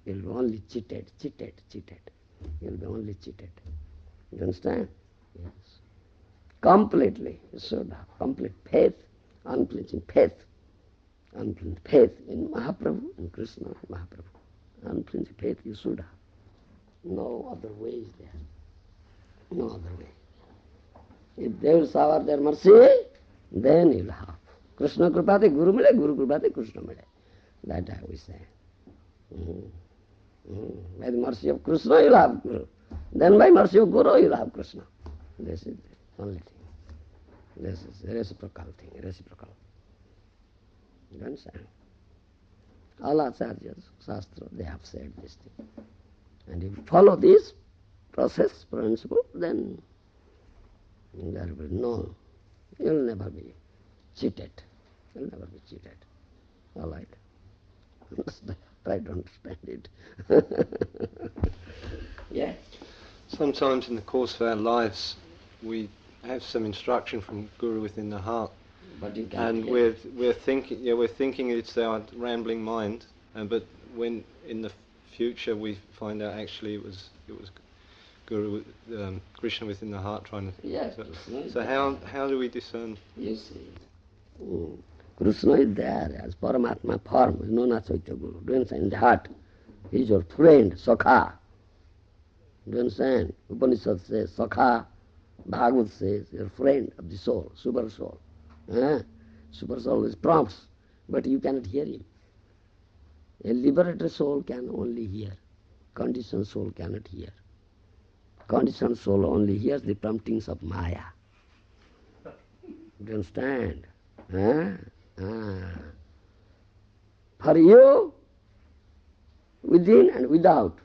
You'll be only cheated. You'll be only cheated. You understand? Yes. Completely. You should have complete faith, unflinching faith. Unflinching faith in Mahaprabhu, in Krishna, Mahaprabhu. Unflinching faith you should have. No other way is there. No other way. If they will shower their mercy, then you'll have. Krishna kripate Guru mile, Guru kripate Krishna mile. That I will say. By the mercy of Krishna you'll have Guru. Then by mercy of Guru you'll have Krishna. This is the only thing. This is a reciprocal thing, reciprocal. You understand? All acharyas, Shastra, they have said this thing. And if you follow this process, principle, then there will be no, you'll never be cheated. You'll never be cheated. All right. Try to understand it. Yeah. Sometimes in the course of our lives, we have some instruction from Guru within the heart, But you and we're thinking it's our rambling mind, but when in the future we find out actually it was Guru, Krishna within the heart trying to. Yes. So how do we discern? You see, Krishna is there as Paramatma form, is known as Chaitya Guru. Do you understand? In the heart, he is your friend, Sakha. Do you understand? Upanishad says, Sakha. Bhagavad says, your friend of the soul, super soul. Super soul is prompts, but you cannot hear him. A liberated soul can only hear. Conditioned soul cannot hear. Conditioned soul only hears the promptings of Maya. Do you understand? For you, within and without,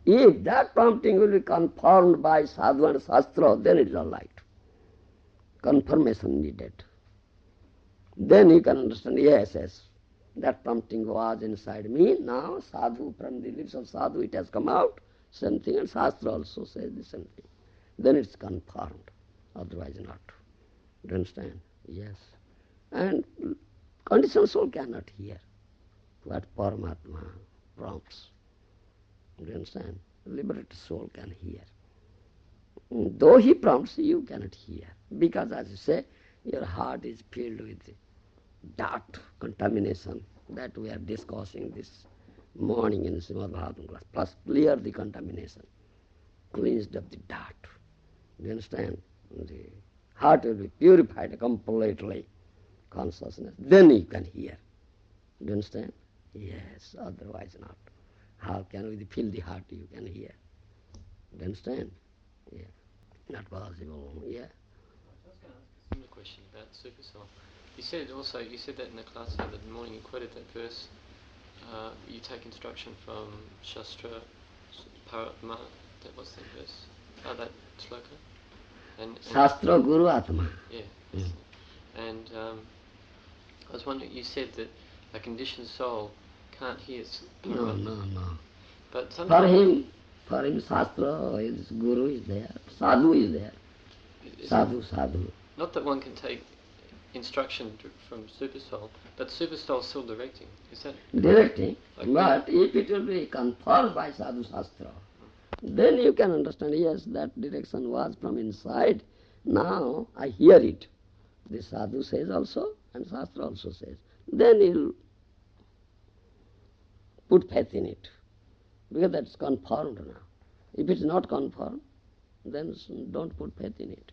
if that prompting will be confirmed by Sadhu and Shastra, then it is all right. Confirmation needed. Then you can understand, yes, that prompting was inside me. Now Sadhu, from the lips of Sadhu it has come out. Same thing, and Shastra also says the same thing. Then it's confirmed, otherwise not. Do you understand? Yes. And conditioned soul cannot hear what Paramatma prompts. Do you understand? Liberated soul can hear. Though he prompts, you cannot hear. Because as you say, your heart is filled with dirt, contamination, that we are discussing this morning in Srimad Bhagavatam class. Plus clear the contamination, cleansed of the dirt. Do you understand? The heart will be purified completely, consciousness. Then you can hear. Do you understand? Yes, otherwise not. How can with the filthy heart you can hear? Do you understand? Yeah. Not possible. Yeah. I was going to ask a similar question about super soul. You said that in the class the other morning, you quoted that verse, you take instruction from Shastra, Paratma, that was that verse, that sloka? And Shastra Guru Atma. Yeah. And I was wondering, you said that a conditioned soul can't hear No, no, no. But For sometimes him, Shastra, his Guru is there, Sadhu is there. Sadhu. Not that one can take instruction from Super Soul, but Super Soul is still directing. Is that Directing, like but if it will be confirmed by Sadhu Shastra, then you can understand, yes, that direction was from inside. Now I hear it. The Sadhu says also, and Shastra also says. Then you'll put faith in it, because that's confirmed now. If it's not confirmed, then don't put faith in it.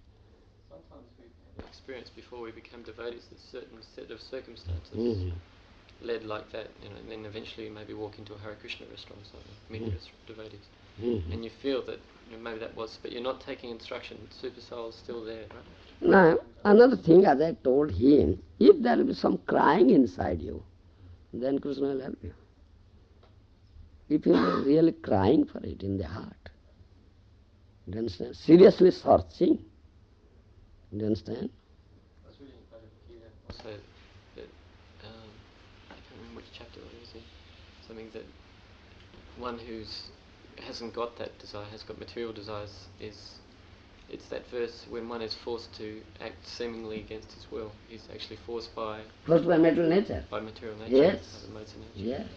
sometimes we have experience before we become devotees, a certain set of circumstances led like that, and then eventually you maybe walk into a Hare Krishna restaurant or something, meet devotees, and you feel that maybe that was, but you're not taking instruction. Super Soul is still there, right? Now, another thing, as I told him, if there will be some crying inside you, then Krishna will help you. If you are really crying for it in the heart, do you understand? Seriously searching, do you understand? I was reading part of Gita also that, I can't remember which chapter it was in, something that one who's hasn't got that desire, has got material desires, it's that verse when one is forced to act seemingly against his will. He's actually forced by material nature. By material nature. Yes. Other modes of nature. Yes.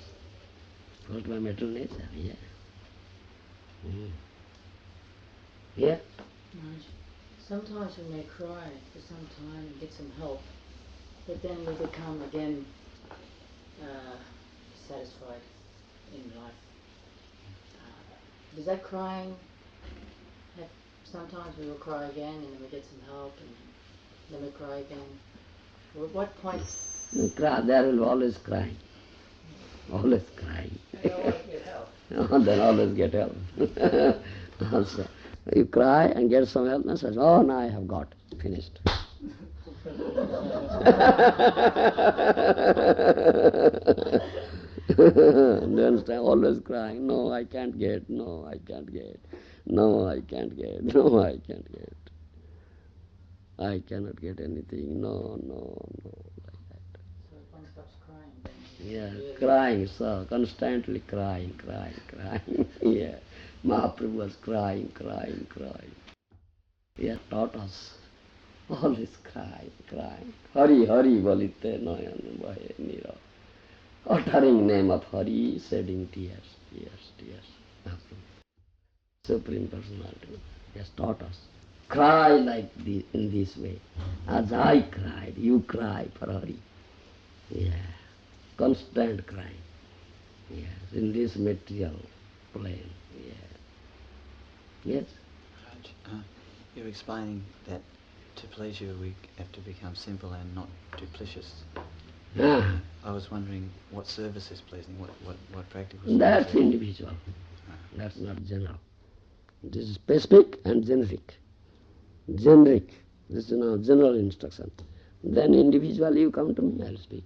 Forced by material nature, yeah. Yeah? Sometimes we may cry for some time and get some help, but then we become again satisfied in life. Does that crying have, sometimes we will cry again and then we get some help and then we cry again? At what point? There will always crying. Always crying. They always get help. Then always get help. Also, you cry and get some help and says, oh, now I have got finished. Do you understand? Always crying, no, I can't get, no, I can't get, no, I can't get, no, I can't get. I cannot get anything, no, like that. So if one stops crying, then Yeah, really crying, so constantly crying. Yeah, Mahaprabhu was crying. He had taught us, always crying. Hari, bolite nayan bahe nira. Uttering name of Hari, shedding tears. Mahaprabhu, Supreme Personality, he has taught us. Cry like this, in this way. As I cried, you cry for Hari. Yeah. Constant crying, yes, in this material plane, yes. Raj, you're explaining that to please you we have to become simple and not duplicious. I was wondering what service is pleasing, what practical service? That's individual, that's not general. This is specific and generic. This is now general instruction. Then individually you come to me, I'll speak.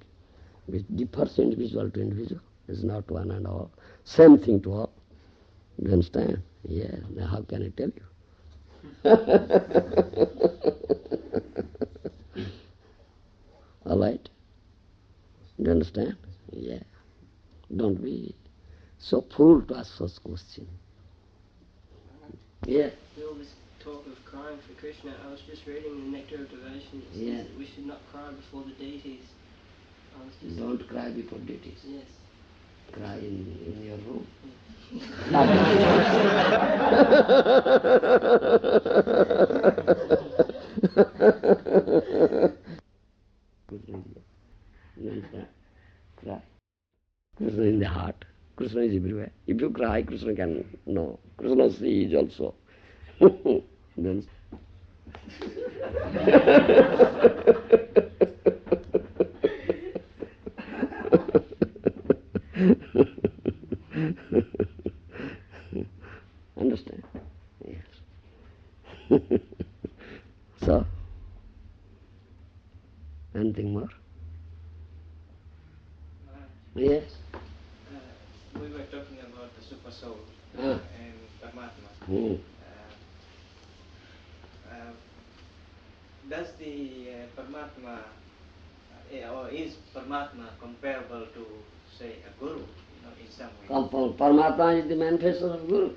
Which differs individual to individual, is not one and all. Same thing to all. Do you understand? Yes. Now how can I tell you? All right? Do you understand? Yeah. Don't be so fool to ask such question. Yeah. All this talk of crying for Krishna, I was just reading the Nectar of Devotion. It says that we should not cry before the deities. Don't cry before deities. Yes. Cry in your room. Cry. Krishna is in the heart. Krishna is everywhere. If you cry, Krishna can know. Krishna sees also. Then understand? Yes. So, anything more? Yes. We were talking about the super soul and Paramatma. Does the Paramatma or is Paramatma comparable to, say, a guru, in some way? Paramatma is the manifestation of Guru.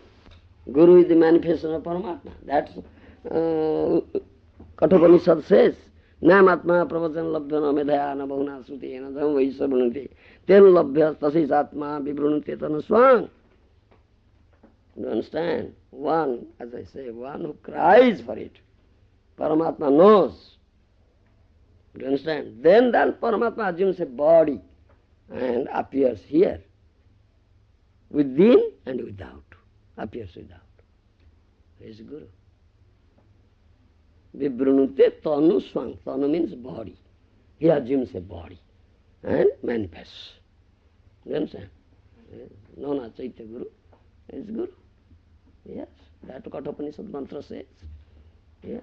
Guru is the manifestation of Paramatma. That's Kathopanishad says, Namatma pravajan labhyana medhayana bahuna srutiyena dham vaisya brunati ten labhya tasis atma vibrunati tana swang. You understand? One, as I say, one who cries for it. Paramatma knows. You understand? Then Paramatma assumes a body and appears here. Within and without. Appears without. He is Guru. Vibrunute tanu swang. Tanu means body. He assumes a body and manifests. You understand? Nona Chaitya Guru is Guru. Yes, that Kathopanishad mantra says. Yeah.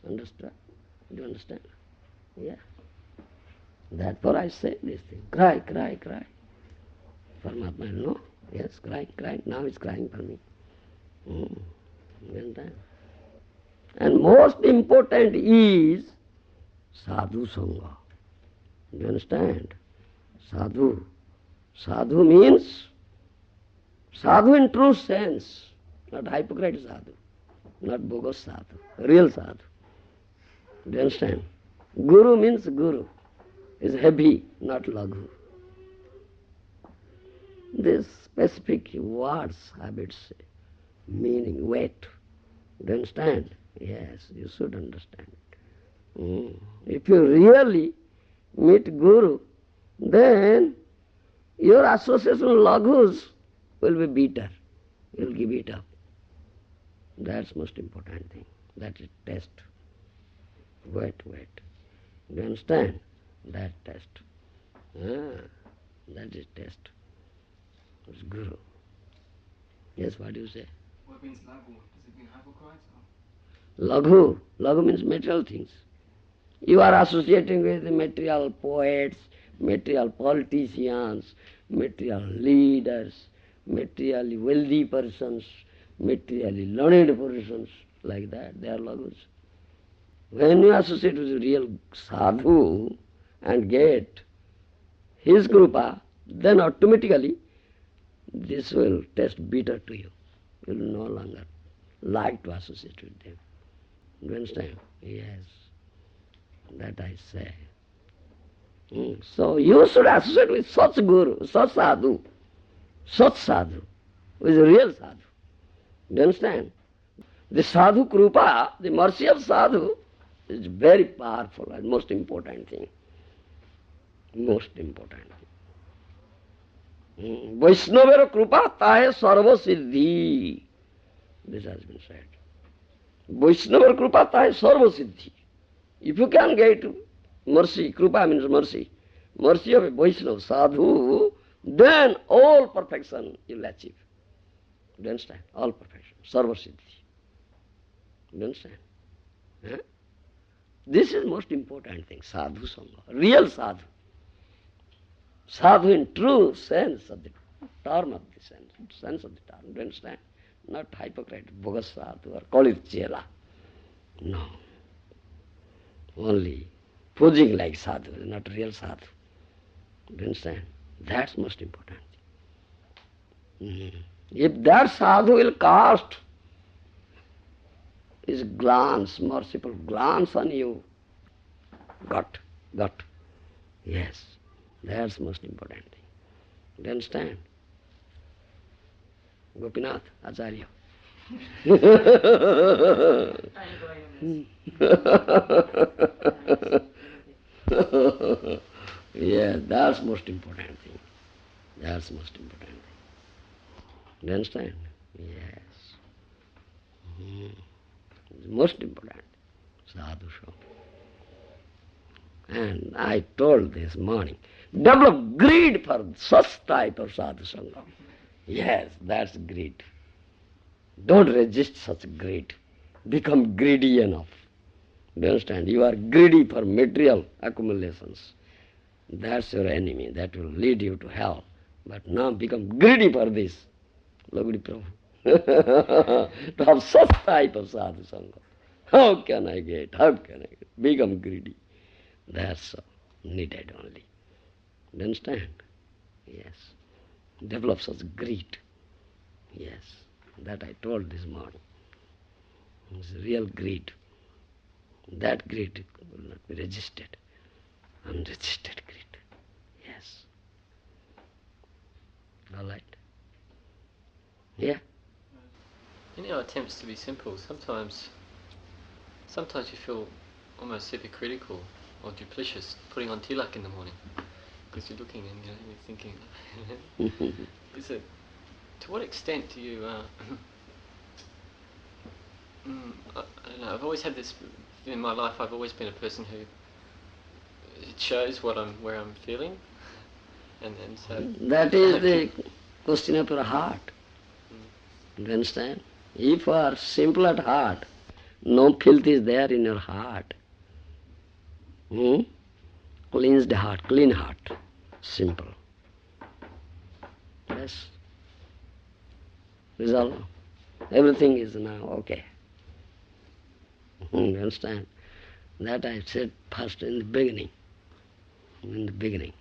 Understand? Do you understand? Yeah. Therefore I say this thing. Cry, cry, cry. Paramatma, no? Yes, crying, crying. Now it's crying for me. You understand? And most important is Sadhu Sangha. You understand? Sadhu. Sadhu means Sadhu in true sense, not hypocrite sadhu, not bogus sadhu, real sadhu. Do you understand? Guru means Guru, is heavy, not laghu. These specific words have its meaning, weight. Do you understand? Yes, you should understand. If you really meet Guru, then your association with laghus will be bitter. You'll give it up. That's most important thing. That is test. Wait. Do you understand? That test. That is test. It's Guru. Yes, what do you say? What means laghu? Does it mean hypocrite? Or? Laghu means material things. You are associating with material poets, material politicians, material leaders, materially wealthy persons, materially learned persons, like that. They are laghus. When you associate with a real sadhu and get his kripa, then automatically this will taste bitter to you. You will no longer like to associate with them. Do you understand? Yes. That I say. So you should associate with such guru, such sadhu, who is a real sadhu. Do you understand? The sadhu kripa, the mercy of sadhu, is very powerful and most important thing. Most important thing. Vaisnava kripa tahe sarva siddhi. This has been said. Vaisnava kripa tahe sarva siddhi. If you can get mercy, kripa means mercy, mercy of a Vaishnava sadhu, then all perfection you will achieve. Do you understand? All perfection, sarva siddhi. Do you understand? Huh? This is most important thing, sadhu sangha, real sadhu. Sadhu in true sense of the term of the sense of the term. Do you understand? Not hypocrite, bogus sadhu or call it chela. No. Only posing like sadhu, not real sadhu. Do you understand? That's most important. If that sadhu will cast his glance, merciful glance on you, got. Yes, that's most important thing. Do you understand? Gopinath, Acharya. Yes, that's most important thing. That's most important thing. Do you understand? Yes. It's most important. Sadhu Sangha. And I told this morning, develop greed for such type of sadhu sangha. Yes, that's greed. Don't resist such greed. Become greedy enough. Do you understand? You are greedy for material accumulations. That's your enemy. That will lead you to hell. But now become greedy for this. Lagudi Prabhu. To have such type of sadhu sangha. How can I get? How can I get? Become greedy. That's so. needed only. You understand? Yes. Develop such greed. Yes. That I told this morning. It's real greed. That greed will not be resisted. Unresisted greed. Yes. All right. Yeah. In our attempts to be simple, sometimes you feel almost hypocritical or duplicitous putting on tilak in the morning, because you're looking and you're thinking. Is it? To what extent do you? I don't know. I've always had this in my life. I've always been a person who it shows where I'm feeling, and so that is the question of your heart. Do you understand? If you are simple at heart, no filth is there in your heart. Cleansed heart, clean heart, simple. Yes. Resolve. Everything is now okay. You understand? That I said first in the beginning. In the beginning.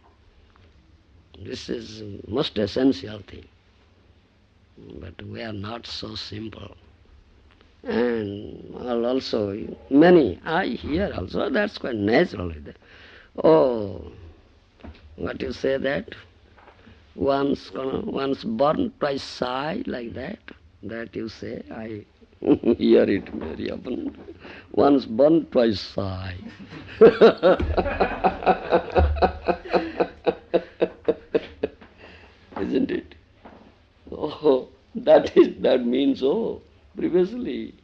This is most essential thing. But we are not so simple. And also many, I hear also, that's quite natural. Oh, what you say that? Once born, twice shy, like that. That you say, I hear it very often. Once born, twice shy. Isn't it? Oh, that means, previously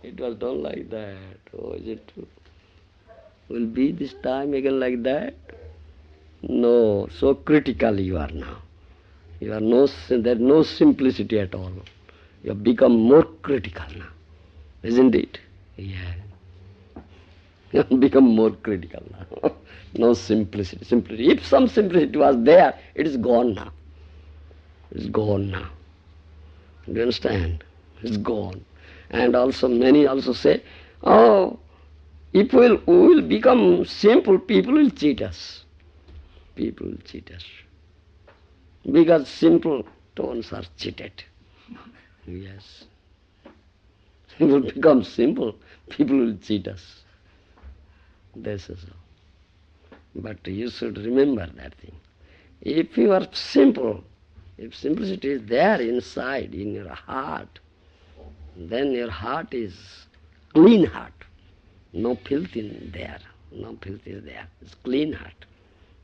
it was done like that. Oh, is it true? Will be this time again like that? No, so critical you are now. There's no simplicity at all. You have become more critical now. Isn't it? Yeah. You have become more critical now. No simplicity. If some simplicity was there, it is gone now. It's gone now. Do you understand? It's gone. And also many also say, if we will become simple, people will cheat us. People will cheat us. Because simple tones are cheated. Yes. If we become simple, people will cheat us. This is all. But you should remember that thing. If you are simple, if simplicity is there inside, in your heart, then your heart is clean heart. No filth in there. No filth is there. It's clean heart.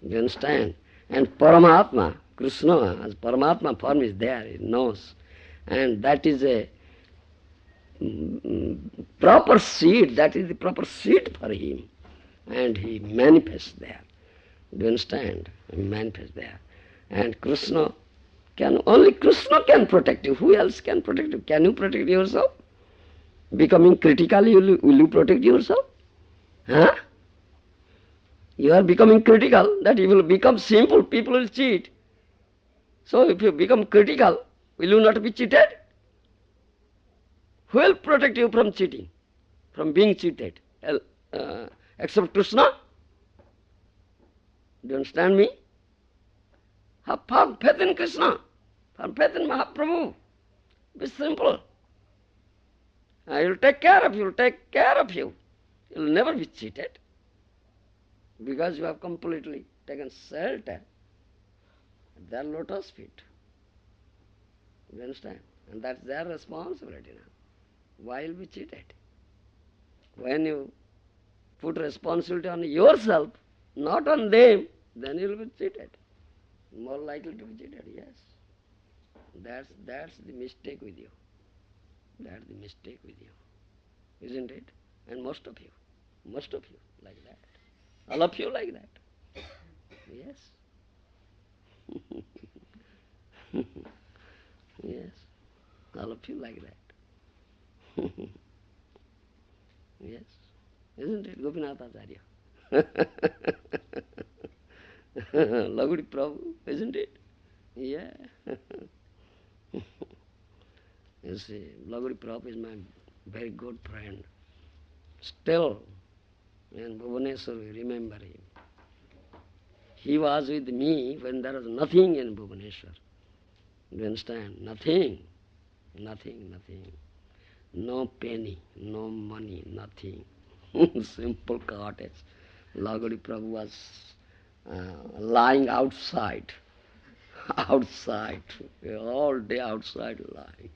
Do you understand? And Paramatma, Krishna, as Paramatma form is there, he knows. And that is a proper seed, that is the proper seed for him. And he manifests there. Do you understand? He manifests there. And only Krishna can protect you. Who else can protect you? Can you protect yourself? Becoming critical, will you protect yourself? Huh? You are becoming critical, that you will become simple, people will cheat. So if you become critical, will you not be cheated? Who will protect you from cheating, from being cheated? Except Krishna? Do you understand me? Have faith in Krishna. Have faith in Mahaprabhu. Be simple. He will take care of you. You will never be cheated. Because you have completely taken shelter at their lotus feet. You understand? And that's their responsibility now. Why will be cheated? When you put responsibility on yourself, not on them, then you will be cheated. More likely to be cheated, yes. That's the mistake with you. That's the mistake with you. Isn't it? And most of you like that. All of you like that. Yes. Yes. All of you like that. Yes. Isn't it, Gopinath Acharya? Lagudi Prabhu, isn't it? Yeah. You see, Lagudi Prabhu is my very good friend. Still, in Bhubaneswar we remember him. He was with me when there was nothing in Bhubaneswar. Do you understand? Nothing. Nothing, nothing. No penny, no money, nothing. Simple cottage. Lagodi Prabhu was lying outside. Outside. All day outside lying.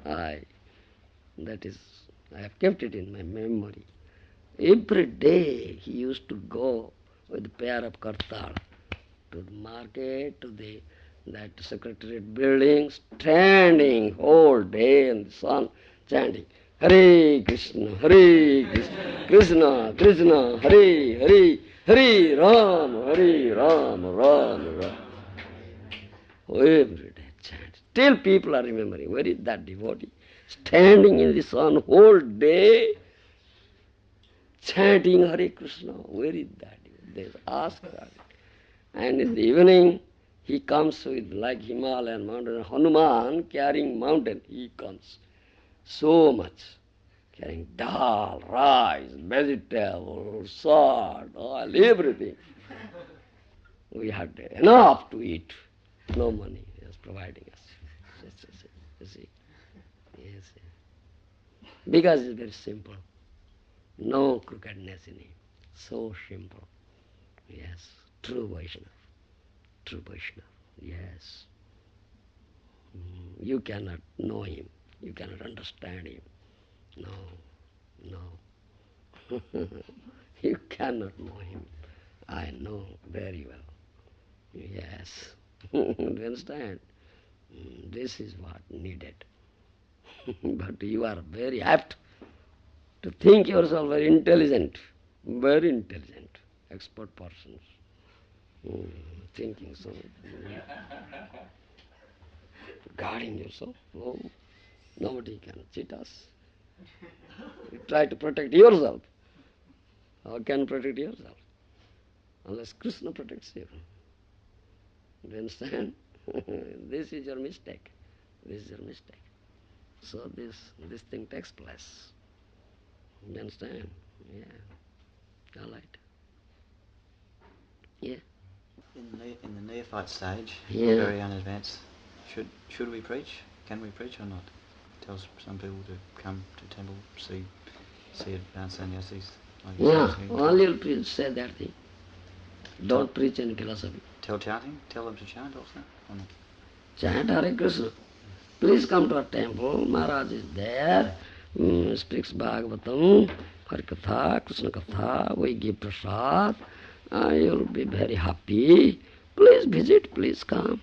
I have kept it in my memory. Every day he used to go with a pair of kartal to the market, to that secretariat building, standing whole day in the sun, chanting, Hare Krishna, Krishna, Krishna, Hare, Hare, Hare Ram, Ram, Ram. Every day chant. Till people are remembering, where is that devotee? Standing in the sun whole day, chanting Hare Krishna. Where is that devotee? They ask about it. And in the evening, he comes with, like Himalayan mountain, Hanuman carrying mountain, he comes. So much. Carrying dal, rice, vegetables, salt, oil, everything. We had enough to eat. No money, he was providing us. You see? Yes. Because it's very simple. No crookedness in him. So simple. Yes. True Vaishnava. True Vaishnava. Yes. You cannot know him. You cannot understand him. No. You cannot know him. I know very well. Yes. Do you understand? This is what needed. But you are very apt to think yourself very intelligent, expert persons. Thinking so. Guarding yourself. Oh, nobody can cheat us. You try to protect yourself. How can you protect yourself? Unless Krishna protects you. Do you understand? This is your mistake. So this thing takes place. Do you understand? Yeah. All right. Yeah. In the neophyte stage, Yeah. very unadvanced, should we preach? Can we preach or not? Tell some people to come to temple, see advanced sannyasis. Yeah, only you'll say that thing. Don't preach any philosophy. Tell them to chant also? Or not? Chant Hare Krishna. Please come to our temple. Maharaj is there. Speaks Bhagavatam, Harikatha, Krishna Katha. We give prasad. You'll be very happy. Please visit, please come.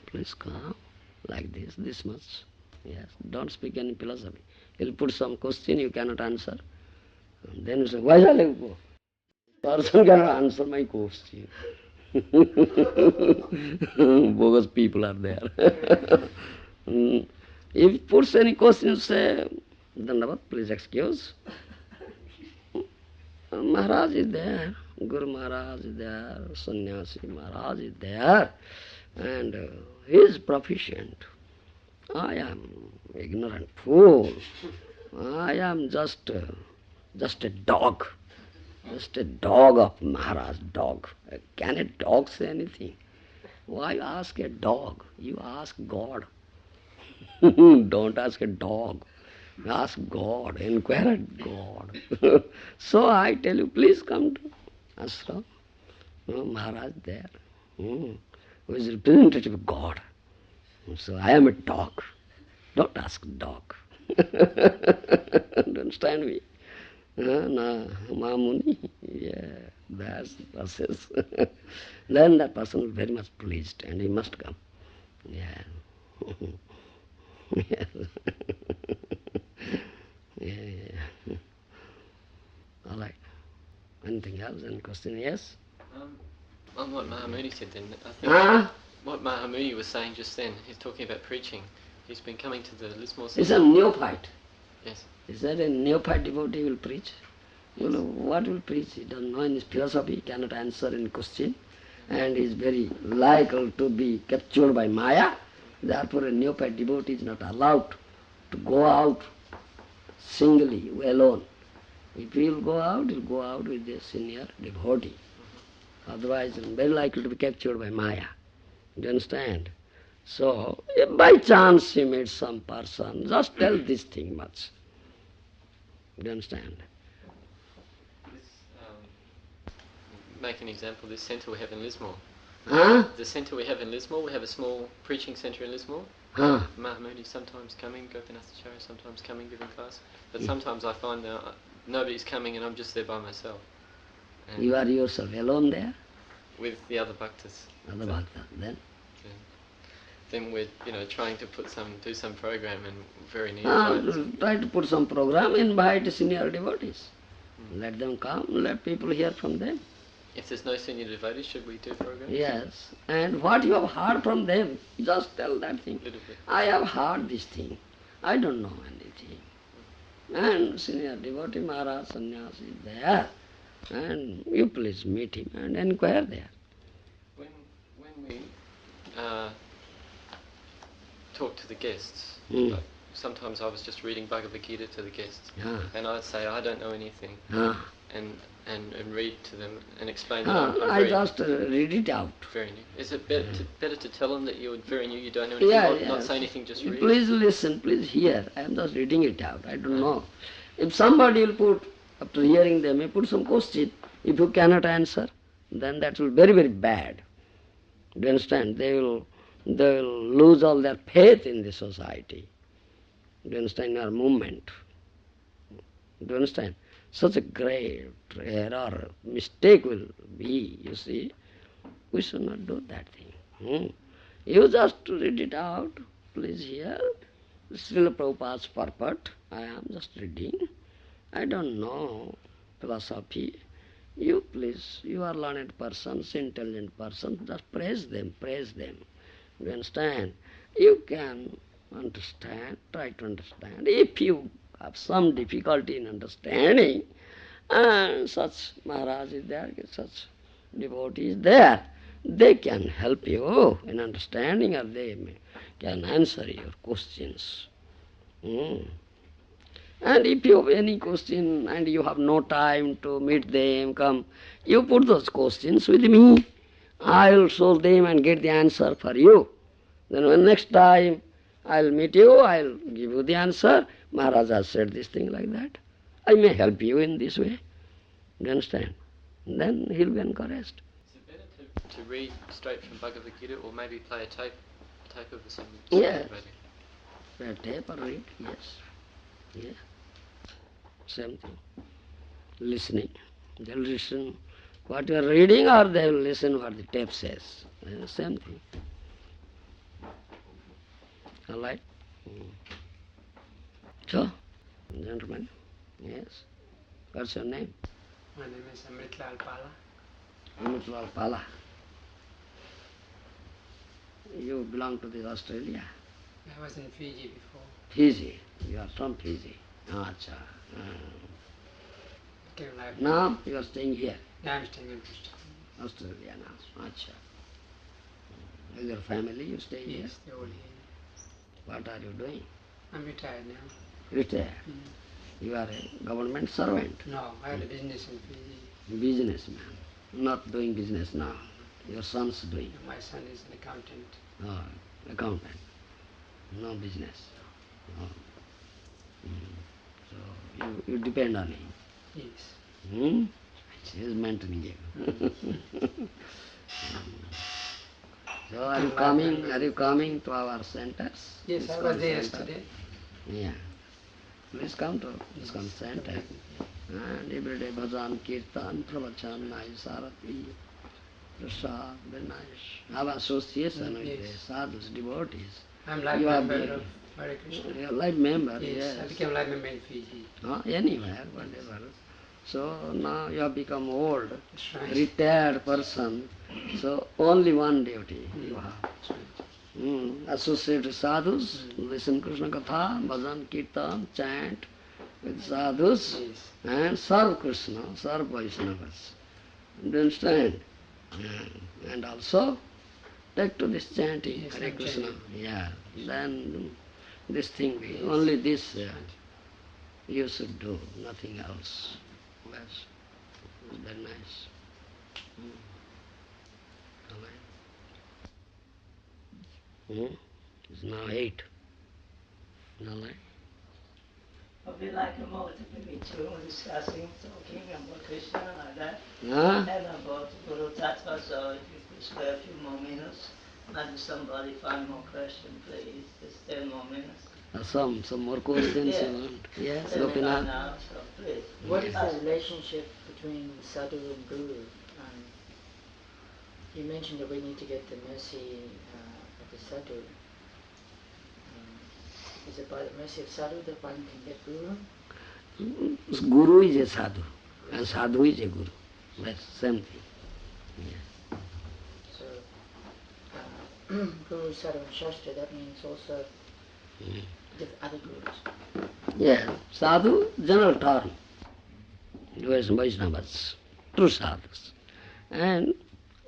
Like this much. Yes, don't speak any philosophy. He'll put some question you cannot answer. And then you say, why shall I go? Person cannot answer my question. Bogus people are there. If he puts any question, you say, Dandavat, please excuse. Maharaj is there, Guru Maharaj is there, Sannyasi Maharaj is there, and he is proficient. I am ignorant fool. I am just a dog. Just a dog of Maharaj, dog. Can a dog say anything? Why ask a dog? You ask God. Don't ask a dog. Ask God, inquire at God. So I tell you, please come to ashram. Maharaj there, who is representative of God. So I am a dog. Don't ask dog. Do you understand me? Mamuni, yeah, that's the process. Then that person is very much pleased and he must come. Yeah. Yes. Yeah. All right. Anything else? Any question? Yes? On what Mahamuni said then, I think what Mahamuni was saying just then, he's talking about preaching. He's been coming to the Lismore Center. He's a neophyte. Yes. Is that a neophyte devotee will preach? You know, what will preach? He doesn't know any philosophy, cannot answer any question, and is very liable to be captured by Maya. Therefore, a neophyte devotee is not allowed to go out singly, alone. If he will go out, he'll go out with a senior devotee. Otherwise, very likely to be captured by Maya. Do you understand? So, if by chance you meet some person, just tell this thing much. Do you understand? Make an example, this centre we have in Lismore. Huh? The centre we have in Lismore, we have a small preaching centre in Lismore. Huh? Mahamudi sometimes coming, Gopinathacharya sometimes coming, giving class. But sometimes I find that nobody's coming and I'm just there by myself. And You are yourself alone there? with the other bhaktas. Other bhakta, then? Then we're, trying to do some program and very near. Try to put some program, invite senior devotees. Let them come, let people hear from them. If there's no senior devotees, should we do programs? Yes, and what you have heard from them, just tell that thing. Little bit. I have heard this thing. I don't know anything. And senior devotee Maharaj Sannyasi is there. And you please meet him and inquire there. When we talk to the guests, like sometimes I was just reading Bhagavad Gita to the guests, and I'd say I don't know anything, and read to them and explain that I just read it out. Very new. Is it better to tell them that you're very new, you don't know anything, not say anything, just read? Please listen, please hear. I am just reading it out. I don't know. If somebody will put, after hearing them, he put some question, if you cannot answer, then that will be very, very bad. Do you understand? They will lose all their faith in the society. Do you understand? Your movement. Do you understand? Such a great error, mistake will be, you see. We should not do that thing. You just read it out, please hear. Srila Prabhupada's purport, I am just reading. I don't know philosophy. You please, you are learned persons, intelligent persons, just praise them, praise them. You understand? You can understand, try to understand. If you have some difficulty in understanding, and such Maharaj is there, such devotee is there, they can help you in understanding, or they can answer your questions. And if you have any question and you have no time to meet them, come, you put those questions with me. I will solve them and get the answer for you. Then when next time I will meet you, I will give you the answer. Maharaja said this thing like that. I may help you in this way. Do you understand? Then he will be encouraged. Is it better to read straight from Bhagavad Gita, or maybe play a tape of the same? Yes. Play a tape or read, yes. Yeah. Same thing. Listening. They will listen what you are reading, or they will listen what the tape says. Same thing. All right? So, gentlemen, yes. What's your name? My name is Amritlal Pala. Amritlal Pala. You belong to the Australia? I was in Fiji before. Fiji. You are from Fiji. Acha. Now you are staying here? Yeah, I'm staying in Australia now. Acha. With your family you stay here? Yes, they're all here. What are you doing? I'm retired now. Retired? You are a government servant? No, I had a business in Fiji. Businessman. Not doing business now. Your son's doing. My son is an accountant. Oh, accountant. No business. Oh. So you depend on him. Yes. He is mentoring you. So are you coming to our centers? Yes, I was there yesterday. Yeah. Please come to this center. And every day bhajan, kirtan, pravachan, nice arati, prasad, very nice. Have association with the sadhus, devotees. I'm life member of Hare Krishna. You're life member, yes. I became life member in Fiji. Anywhere, whatever. So now you have become old, retired person. So only one duty you have. Associate with sadhus, listen Krishna Katha, bhajan, kirtan, chant with sadhus, and serve Krishna, serve Vaisnavas. Do you understand? And also take to this chanting, Hare Krishna. Yeah, then this thing, only this you should do, nothing else. Yes, it's very nice. It's now 8. But we like a more maybe two discussing, talking about Krishna like that. Huh? And about Guru Tattva, so if you could spare a few more minutes, maybe somebody find more question, please. Just 10 more minutes. Some more questions Yeah. you want? Yes, 10 minutes Gopinath. now, so please. What is the relationship between Sadhu and Guru? You mentioned that we need to get the mercy of the Sadhu. Is it by the mercy of Sadhu that one can get Guru? Guru is a sadhu, and sadhu is a guru. That's same thing. Yeah. So, Guru, Sadhu and Shastra, that means also other Gurus. Yeah, sadhu, general term. Vaisnavas, true sadhus. And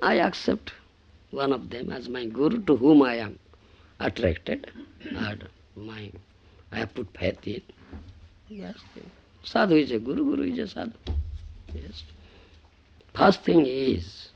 I accept one of them as my guru to whom I am attracted, and I have put faith in. Yes. Sadhu is a guru, guru is a sadhu. Yes. First thing is,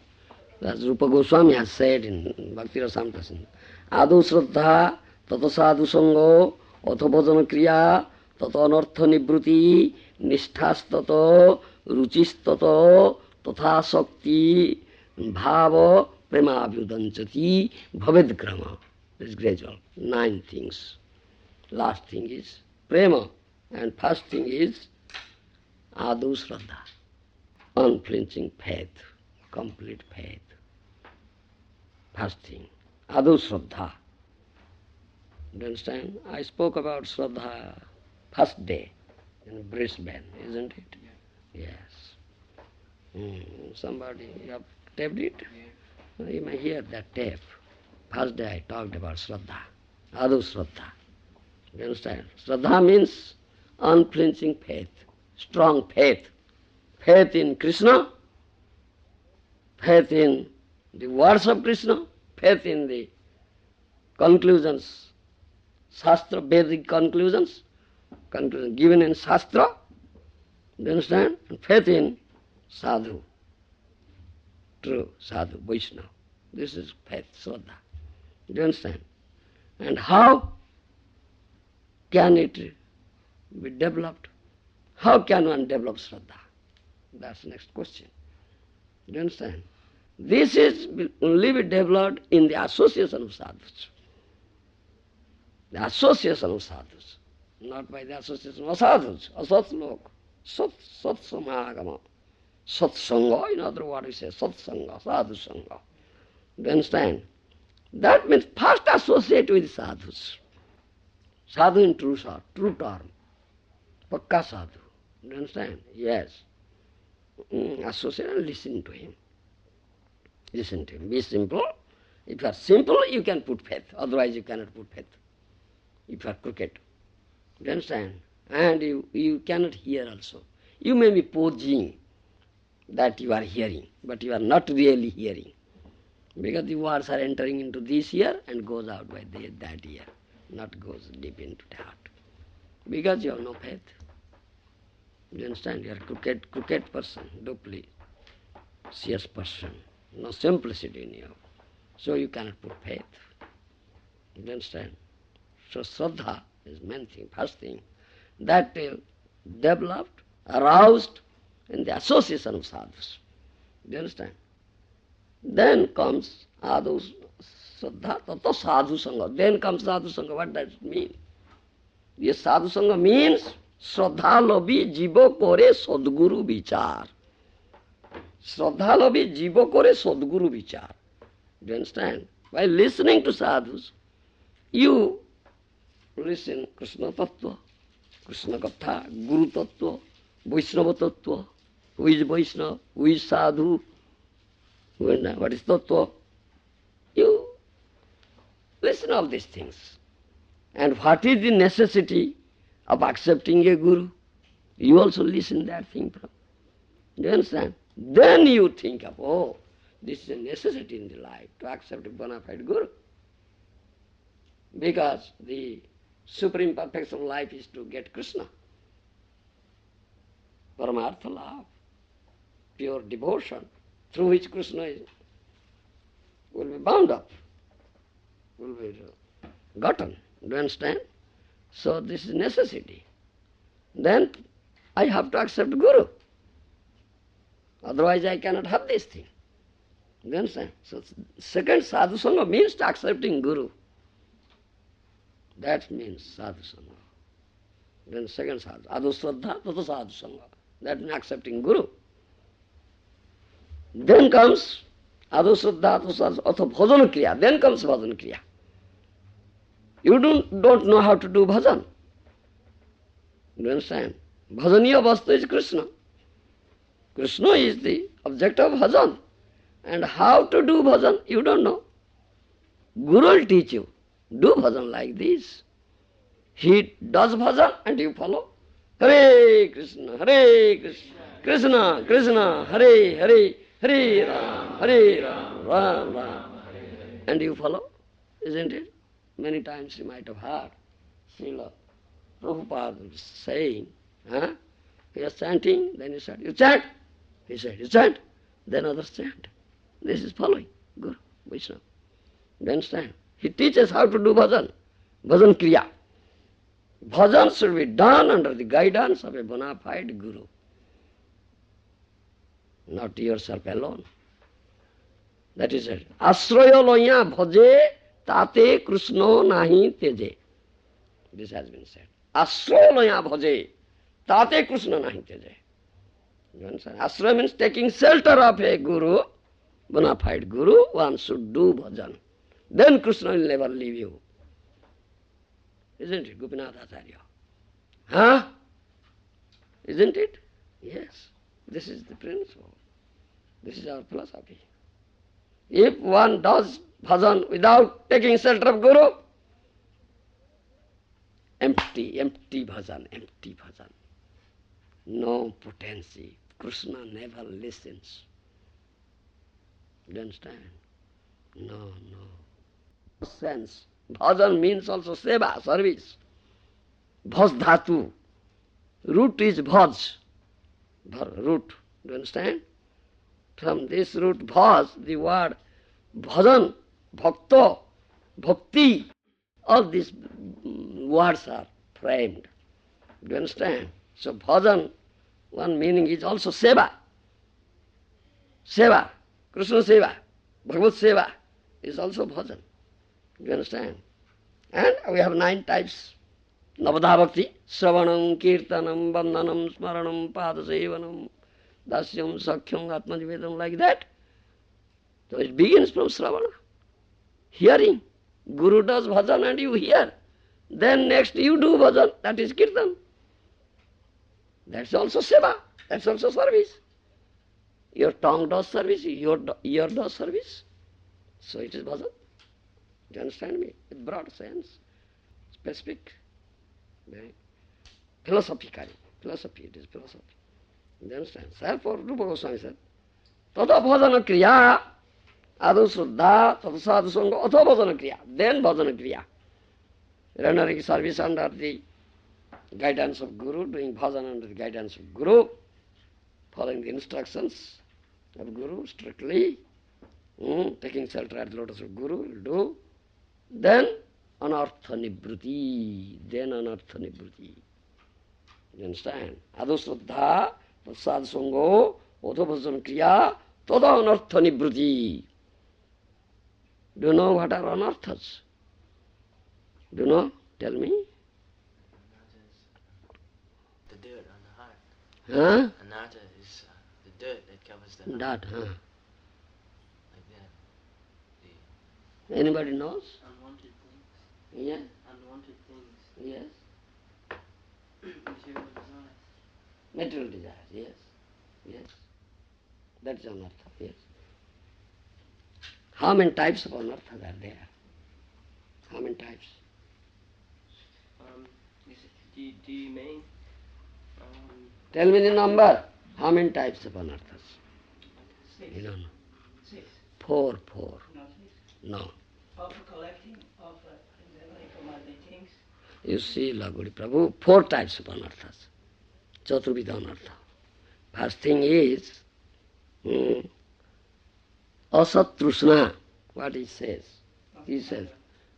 as Rupa Goswami has said in Bhakti Rasamrita Sindhu, Adu Shraddha, Tato Sadhu Sango, Atho Bhajana Kriya, Tato Anartha Nibruti, Nishthas Tato, Ruchis Tato, Tatha Sakti, Bhava, Prema Abhyudanchati, Bhaved Krama. This is gradual. 9 things. Last thing is Prema. And first thing is Adu Shraddha. Unflinching faith, complete faith. First thing, Adu Shraddha. Do you understand? I spoke about Shraddha first day in Brisbane, isn't it? Yeah. Yes. Somebody, you have taped it? Yeah. You may hear that tape. First day I talked about Shraddha, Adu Shraddha. Do you understand? Shraddha means unflinching faith, strong faith. Faith in Krishna, faith in the words of Krishna, faith in the conclusions, Shastra, Vedic conclusions, given in Shastra, do you understand? And faith in Sadhu, true Sadhu, Vaishnava. This is faith, Shraddha. Do you understand? And how can it be developed? How can one develop Shraddha? That's the next question. Do you understand? This is only be developed in the association of sadhus. The association of sadhus, not by the association of sadhus. Asatlok, sat samagama, satsanga, in other words we say satsanga, sadhu sanga. Do you understand? That means first associate with sadhus. Sadhu in true term, pakka sadhu. Do you understand? Yes. Associate and listen to him. Listen to him. Be simple. If you are simple, you can put faith. Otherwise you cannot put faith. If you are crooked. Do you understand? And you cannot hear also. You may be posing that you are hearing, but you are not really hearing. Because the words are entering into this ear and goes out by that ear, not goes deep into the heart. Because you have no faith. Do you understand? You are a crooked person, duplicitous person, no simplicity in you. So you cannot put faith. Do you understand? So Shraddha is main thing, first thing. That is developed, aroused in the association of sadhus. Do you understand? Then comes Adu Shraddha, Tato Sadhu Sangha. Then comes Sadhu Sangha. What does it mean? Yes, Sadhu Sangha means Shraddha lobi jiva kore sadguru vichar. Shraddha lobi jiva kore sadguru vichar. Do you understand? By listening to sadhus, you listen Krishna Tattva, Krishna Katha, Guru Tattva, Vaisnava Tattva, who is Vaisnava, who is Sadhu, what is Tattva. You listen all these things. And what is the necessity of accepting a guru? You also listen that thing from. Do you understand? Then you think of, oh, this is a necessity in the life to accept a bona fide guru. Because the supreme perfection of life is to get Krishna. Paramartha love, pure devotion, through which Krishna is will be bound up, will be gotten. Do you understand? So this is necessity. Then I have to accept Guru. Otherwise I cannot have this thing. Do you understand? So second Sadhu Sangha means accepting Guru. That means Sadhu Sangha. Then second Sadhu. Adu Shraddha, Tata Sadhu Sangha. That means accepting Guru. Then comes Adu Shraddha, Tata Sadhu, Atha Bhajan Kriya. Then comes Bhajan Kriya. You don't know how to do bhajan. Do you understand? Bhajaniya vastu is Krishna. Krishna is the object of bhajan. And how to do bhajan, you don't know. Guru will teach you. Do bhajan like this. He does bhajan and you follow. Hare Krishna, Krishna, Krishna, Hare Hare, Hare Ram, Ram Ram. And you follow, isn't it? Many times you might have heard Srila Prabhupada saying, he was chanting, then he said, you chant. He said, you chant. Then others chant. This is following Guru, Vaishnava. Do you understand? He teaches how to do bhajan, bhajan kriya. Bhajan should be done under the guidance of a bona fide Guru, not yourself alone. That is it. Asraya loya bhaje tate krishno nahi teje. This has been said. Asraya loya bhaje tate krishno nahi teje. You understand? Asraya means taking shelter of a Guru, bona fide Guru, one should do bhajan. Then Krishna will never leave you. Isn't it, Gopinath Acharya? Huh? Isn't it? Yes. This is the principle. This is our philosophy. If one does bhajan without taking shelter of Guru, empty bhajan, empty bhajan. No potency. Krishna never listens. Do you understand? No. Sense. Bhajan means also seva, service. Bhaj dhatu. Root is bhaj. Root. Do you understand? From this root bhaj, the word bhajan, bhakta, bhakti, all these words are framed. Do you understand? So bhajan, one meaning is also seva. Seva, Krishna seva, Bhagavad seva is also bhajan. Do you understand? And we have 9 types. Navadha bhakti, Sravanam, Kirtanam, Bandhanam, Smaranam, Padasevanam, Dasyam, Sakhyam, Atmajivedam, like that. So it begins from Sravana. Hearing. Guru does bhajan and you hear. Then next you do bhajan, that is Kirtan. That's also seva, that's also service. Your tongue does service, your ear does service. So it is bhajan. Do you understand me? With broad sense, specific, philosophically. Philosophy, it is philosophy. Do you understand? Therefore, Rupa Goswami said, Tata bhajana kriya, adu shuddha, tata sadhu sangha, atha bhajana kriya. Then bhajana kriya. Rendering service under the guidance of Guru, doing bhajan under the guidance of Guru, following the instructions of Guru strictly, taking shelter at the lotus of Guru, will do. Then anartha nibruti. You understand? Adu shraddha, sadhu sangho, atha bhajan kriya, tada anartha nibruti. Do you know what are anarthas? Do you know? Tell me. The dirt on the heart. Huh? Anartha is the dirt that covers the heart. That, huh? Like that. Anybody knows? Unwanted things. Yeah? Unwanted things. Yes? Material desires. Material desires, yes. That is anartha, yes. How many types of anarthas are there? How many types? Do you mean? Tell me the number. How many types of anarthas? 6. You don't know. 6. 4. No, 6. No. Of collecting, of endeavoring for mundane things. You see, Lagudi Prabhu, 4 types of anarthas. Chaturvidha anartha. First thing is asat trusna, What he says? He says,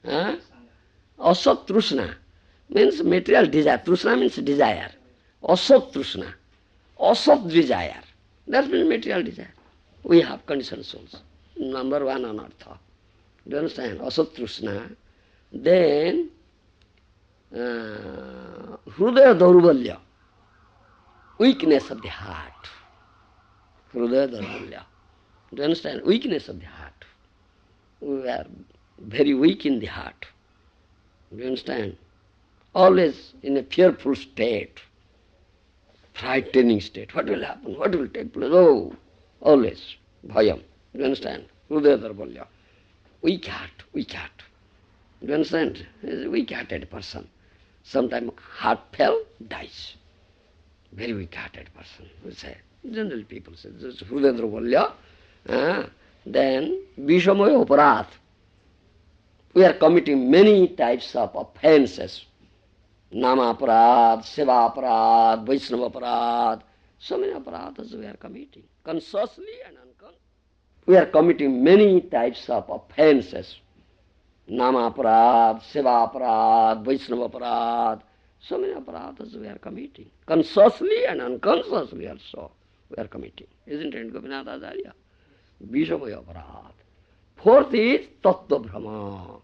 Asat Trishna means material desire. Trishna means desire. Asat Trishna. Asat desire. That means material desire. We have conditioned souls. Number one anartha. Do you understand? Asat Trishna. Then, Hrudaya Daurbalya. Weakness of the heart. Hrudaya Daurbalya. Do you understand? Weakness of the heart. We are very weak in the heart. Do you understand? Always in a fearful state, frightening state. What will happen? What will take place? Oh, always bhayam. Do you understand? Hrudaya Daurbalya. Weak heart, weak heart. Do you understand? He's a weak-hearted person. Sometimes heart fell, dies. Very weak-hearted person. We say, generally people say, this is Hrudaya Daurbalya. Then, Vishamaya Aparadh. We are committing many types of offenses. Nama Aparadh, Seva Aparadh, Vaisnava Aparadh. So many aparadhas we are committing, consciously and unconsciously. We are committing many types of offenses. Nama Aparadh, Seva Aparadh, Vaisnava Aparadh. So many aparadhas we are committing, consciously and unconsciously also we are committing. Isn't it, Govinda? Vishamaya Aparadh. Fourth is Tattva Brahma.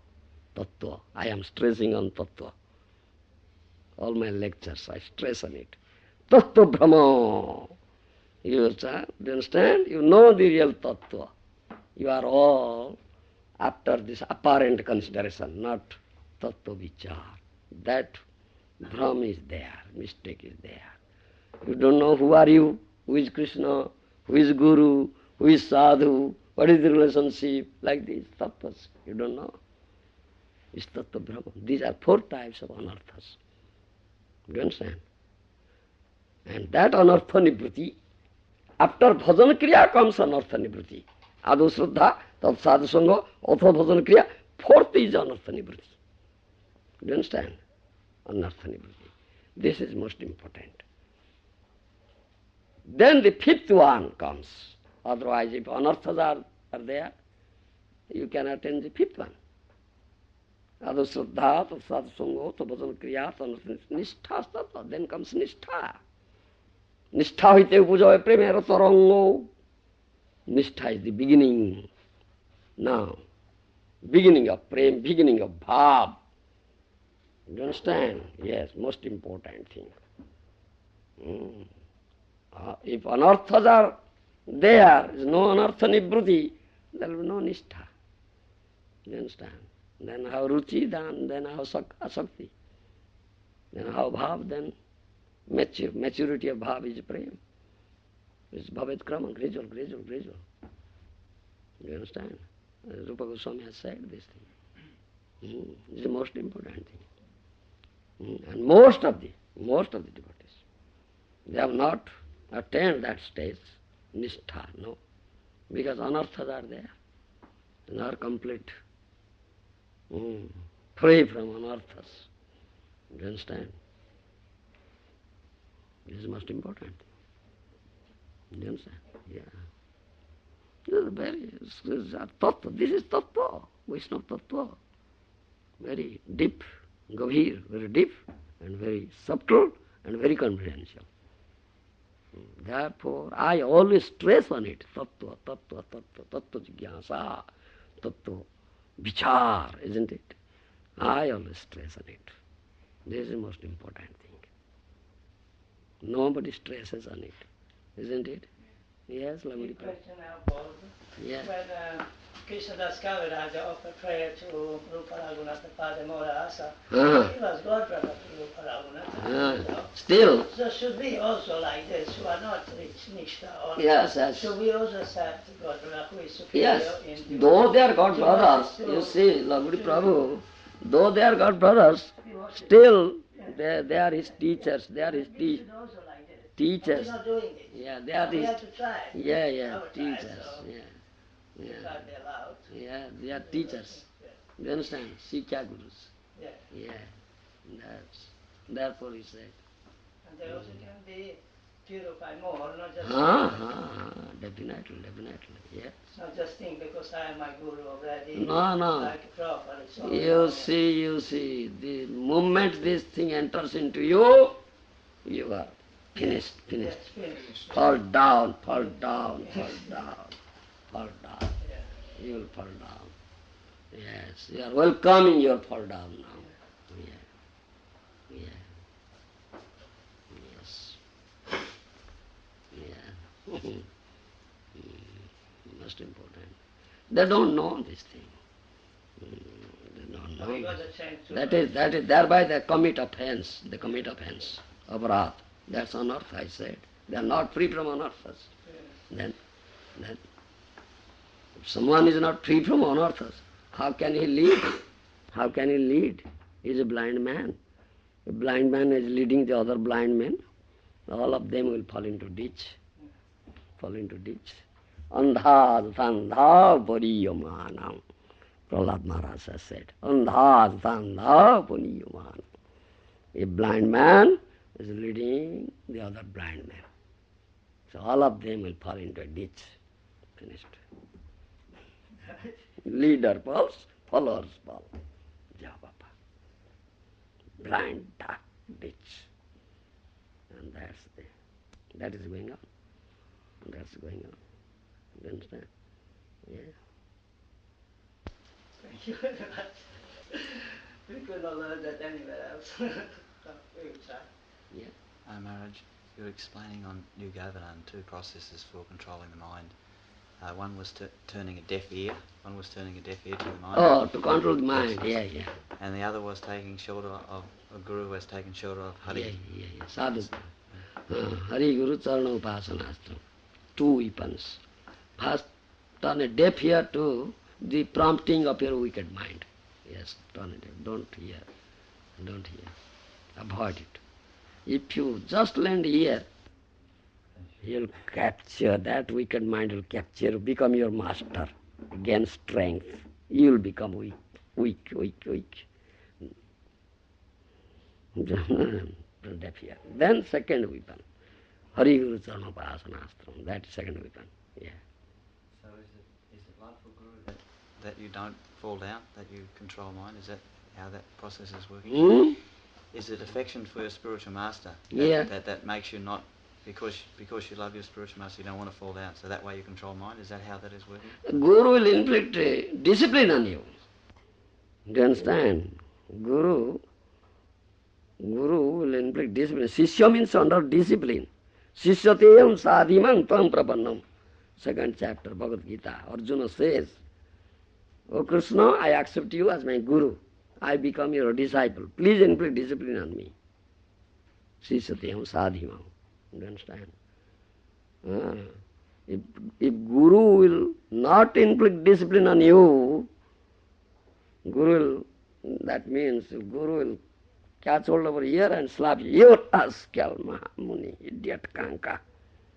Tattva. I am stressing on Tattva. All my lectures, I stress on it. Tattva Brahma. You understand? You know the real Tattva. You are all after this apparent consideration, not Tattva Vichar. That Brahma is there, mistake is there. You don't know who are you, who is Krishna, who is Guru, who is Sadhu, what is the relationship, like this, tattvas. You don't know. It's Tattva Brahma. These are four types of anarthas. Do you understand? And that anartha nivritti, after bhajan kriya comes anartha nivritti. Adu Shraddha, tat sadhu sangha, atha bhajan kriya, fourth is anartha nivritti. Do you understand? Anartha nivritti. This is most important. Then the fifth one comes. Otherwise, if anarthas are there, you can attain the fifth one. Adu Shraddha, tat sadhu sangha, atha bhajan kriya, nishtha tattva. Then comes nishtha. Nishtha hoite upujaya premera tarango. Nishtha is the beginning. Now, beginning of prem, beginning of bhav. Do you understand? Yes, most important thing. If anarthas are there, is no anartha nivritti, there will be no nishtha. Do you understand? Then how ruchi, then how asakti. Then how bhav, then maturity of bhav is prem. It's bhavet krama, gradual. Do you understand? Rupa Goswami has said this thing. It's the most important thing. And most of the devotees, they have not attained that stage, nishtha, no. Because anarthas are there. They are complete. Free from anarthas. Do you understand? This is the most important thing. Do you understand? Yeah. This is tattva. This is tattva. Vaishnava tattva. Very deep, gavir, very deep and very subtle and very confidential. Therefore, I always stress on it. Tattva, jigyasa, tattva, vichar, isn't it? I always stress on it. This is the most important thing. Nobody stresses on it, isn't it? Yes, lovely. Question now, Paul. Yes. When Krishnadas Kaviraja offered prayer to Rupa Raghunatha Padamodasa, he was godbrother to Rupa Raghunatha. Still. So should we also, like this, who are not rich, Nishta, or yes. should we also accept godbrother who is superior in Though they are godbrothers, you see, lovely Prabhu, though they are godbrothers, still they are his teachers, they are his teachers. We're not doing it. Yeah, they are we have to try. Teachers. They are teachers. Do you understand? Sikya Gurus. Therefore he said. And they also can be purify more, not just definitely, yes. not just think because I am my guru already. No. Like proper, it's all You see, the moment this thing enters into you, you are finished. Yes, finished. Fall down. You will fall down. Yes, you are welcoming your fall down now. Yeah. Yes. Yeah. Most important. They don't know this thing. They don't know. We got the chance to That is thereby they commit offense. Aparadh. That's unearth, I said. They are not free from unearthas. Then if someone is not free from unearthas, how can he lead? He is a blind man. A blind man is leading the other blind men. All of them will fall into ditch. Andha tandha pariyamanam. Prahlad Maharaj has said. Andha tandha pariyamanam. A blind man is leading the other blind man. So all of them will fall into a ditch. Finished. Leader falls, followers fall. Jabapa. Blind, dark ditch. And that is going on. You understand? Yeah. Thank you very much. We could not learn that anywhere else. We will try. Yeah. Maharaj, you were explaining on New Govardhan 2 processes for controlling the mind. One was turning a deaf ear. One was turning a deaf ear to the mind. Oh, to control the mind. Yeah. And the other was taking shelter of a guru was taking shelter of Hari. Yeah. Sadhu. Hari Guru Charana Upasanastra. 2 weapons. First, turn a deaf ear to the prompting of your wicked mind. Yes, turn it. Don't hear. Avoid it. If you just lend ear, he'll capture, that wicked mind will capture, become your master, gain strength. You will become weak. Deaf ear. Then second weapon, Hari Guru Charana Upasanastra. That is second weapon. Yeah. So is it love for Guru that you don't fall down, that you control mind? Is that how that process is working? Is it affection for your spiritual master that makes you not, because you love your spiritual master, you don't want to fall down, so that way you control mind? Is that how that is working? Guru will inflict discipline on you. Do you understand? Guru will inflict discipline. Shishya means under discipline. Shishyateyam sadhimam tvam prapannam. 2nd chapter, Bhagavad Gita. Arjuna says, "O Krishna, I accept you as my Guru. I become your disciple. Please inflict discipline on me." Shishyateyam sadhimam. Do you understand? If Guru will not inflict discipline on you, that means Guru will catch hold of your ear and slap you. You rascal, Mahamuni, idiot Kanka.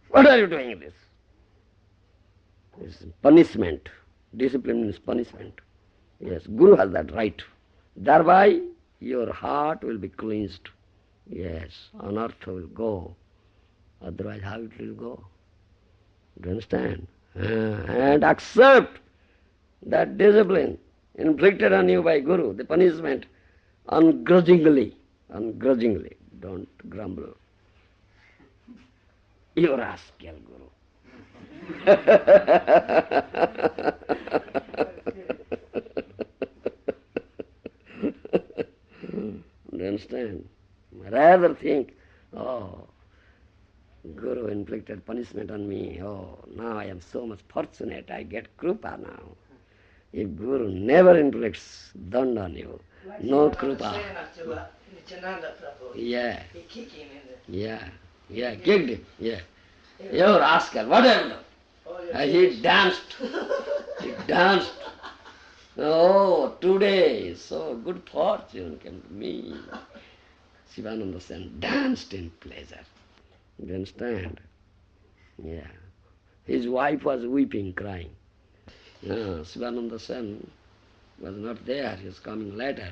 What are you doing this? It's punishment. Discipline means punishment. Yes, Guru has that right. Thereby your heart will be cleansed. Yes, anartha will go. Otherwise how it will go? Do you understand? And accept that discipline inflicted on you by Guru, the punishment, ungrudgingly. Don't grumble. You rascal Guru. Do you understand? Rather think, oh, Guru inflicted punishment on me. Oh, now I am so much fortunate. I get Kripa now. If Guru never inflicts dand on you, no Kripa. Yeah. He kicked him in Yeah, kicked him. Yeah. You rascal, what have you done? He danced. Oh, today, so good fortune came to me. Sivananda Sen danced in pleasure. Do you understand? Yeah. His wife was weeping, crying. Sivananda Sen was not there, he was coming later.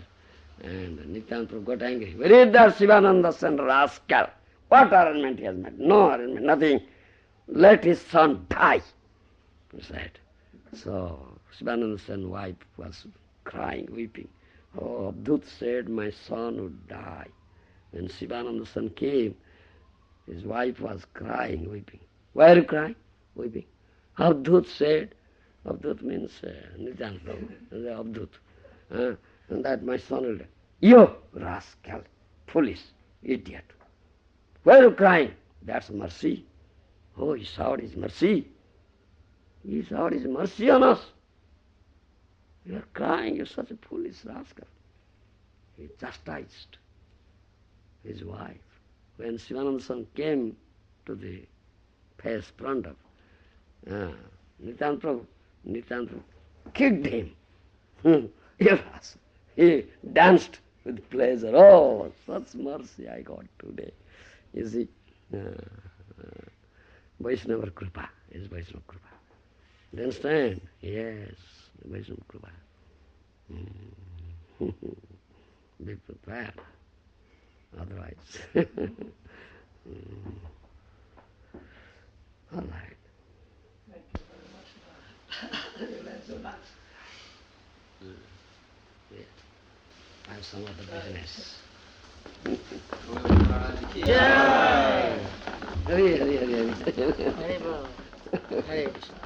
And Nityananda Prabhu got angry. Where is that Sivananda Sen rascal? What arrangement he has made? No arrangement, nothing. Let his son die, he said. So Shivananda's wife was crying, weeping. Oh, Abdut said my son would die. When Shivananda's came, his wife was crying, weeping. Why are you crying? Weeping. Abdut said, Abdut means Nityananda, Abdut. And that my son will die. You rascal, foolish, idiot. Why are you crying? That's mercy. Oh, he showed his mercy. He showed his mercy on us. You are crying, you're such a foolish rascal. He chastised his wife. When Shivananda came to the face front of Nityananda Prabhu kicked him. Yes. He danced with pleasure. Oh, such mercy I got today. You see, Vaishnava krpa is Vaishnava krpa. Do you understand? Yes, Vaishnava krpa. Be prepared. Otherwise. All right. Thank you very much. You learned so much. Yeah. I have some other business. Jai! Hare, Hare, Hare, Hare. Hare Bol. Hare Krishna.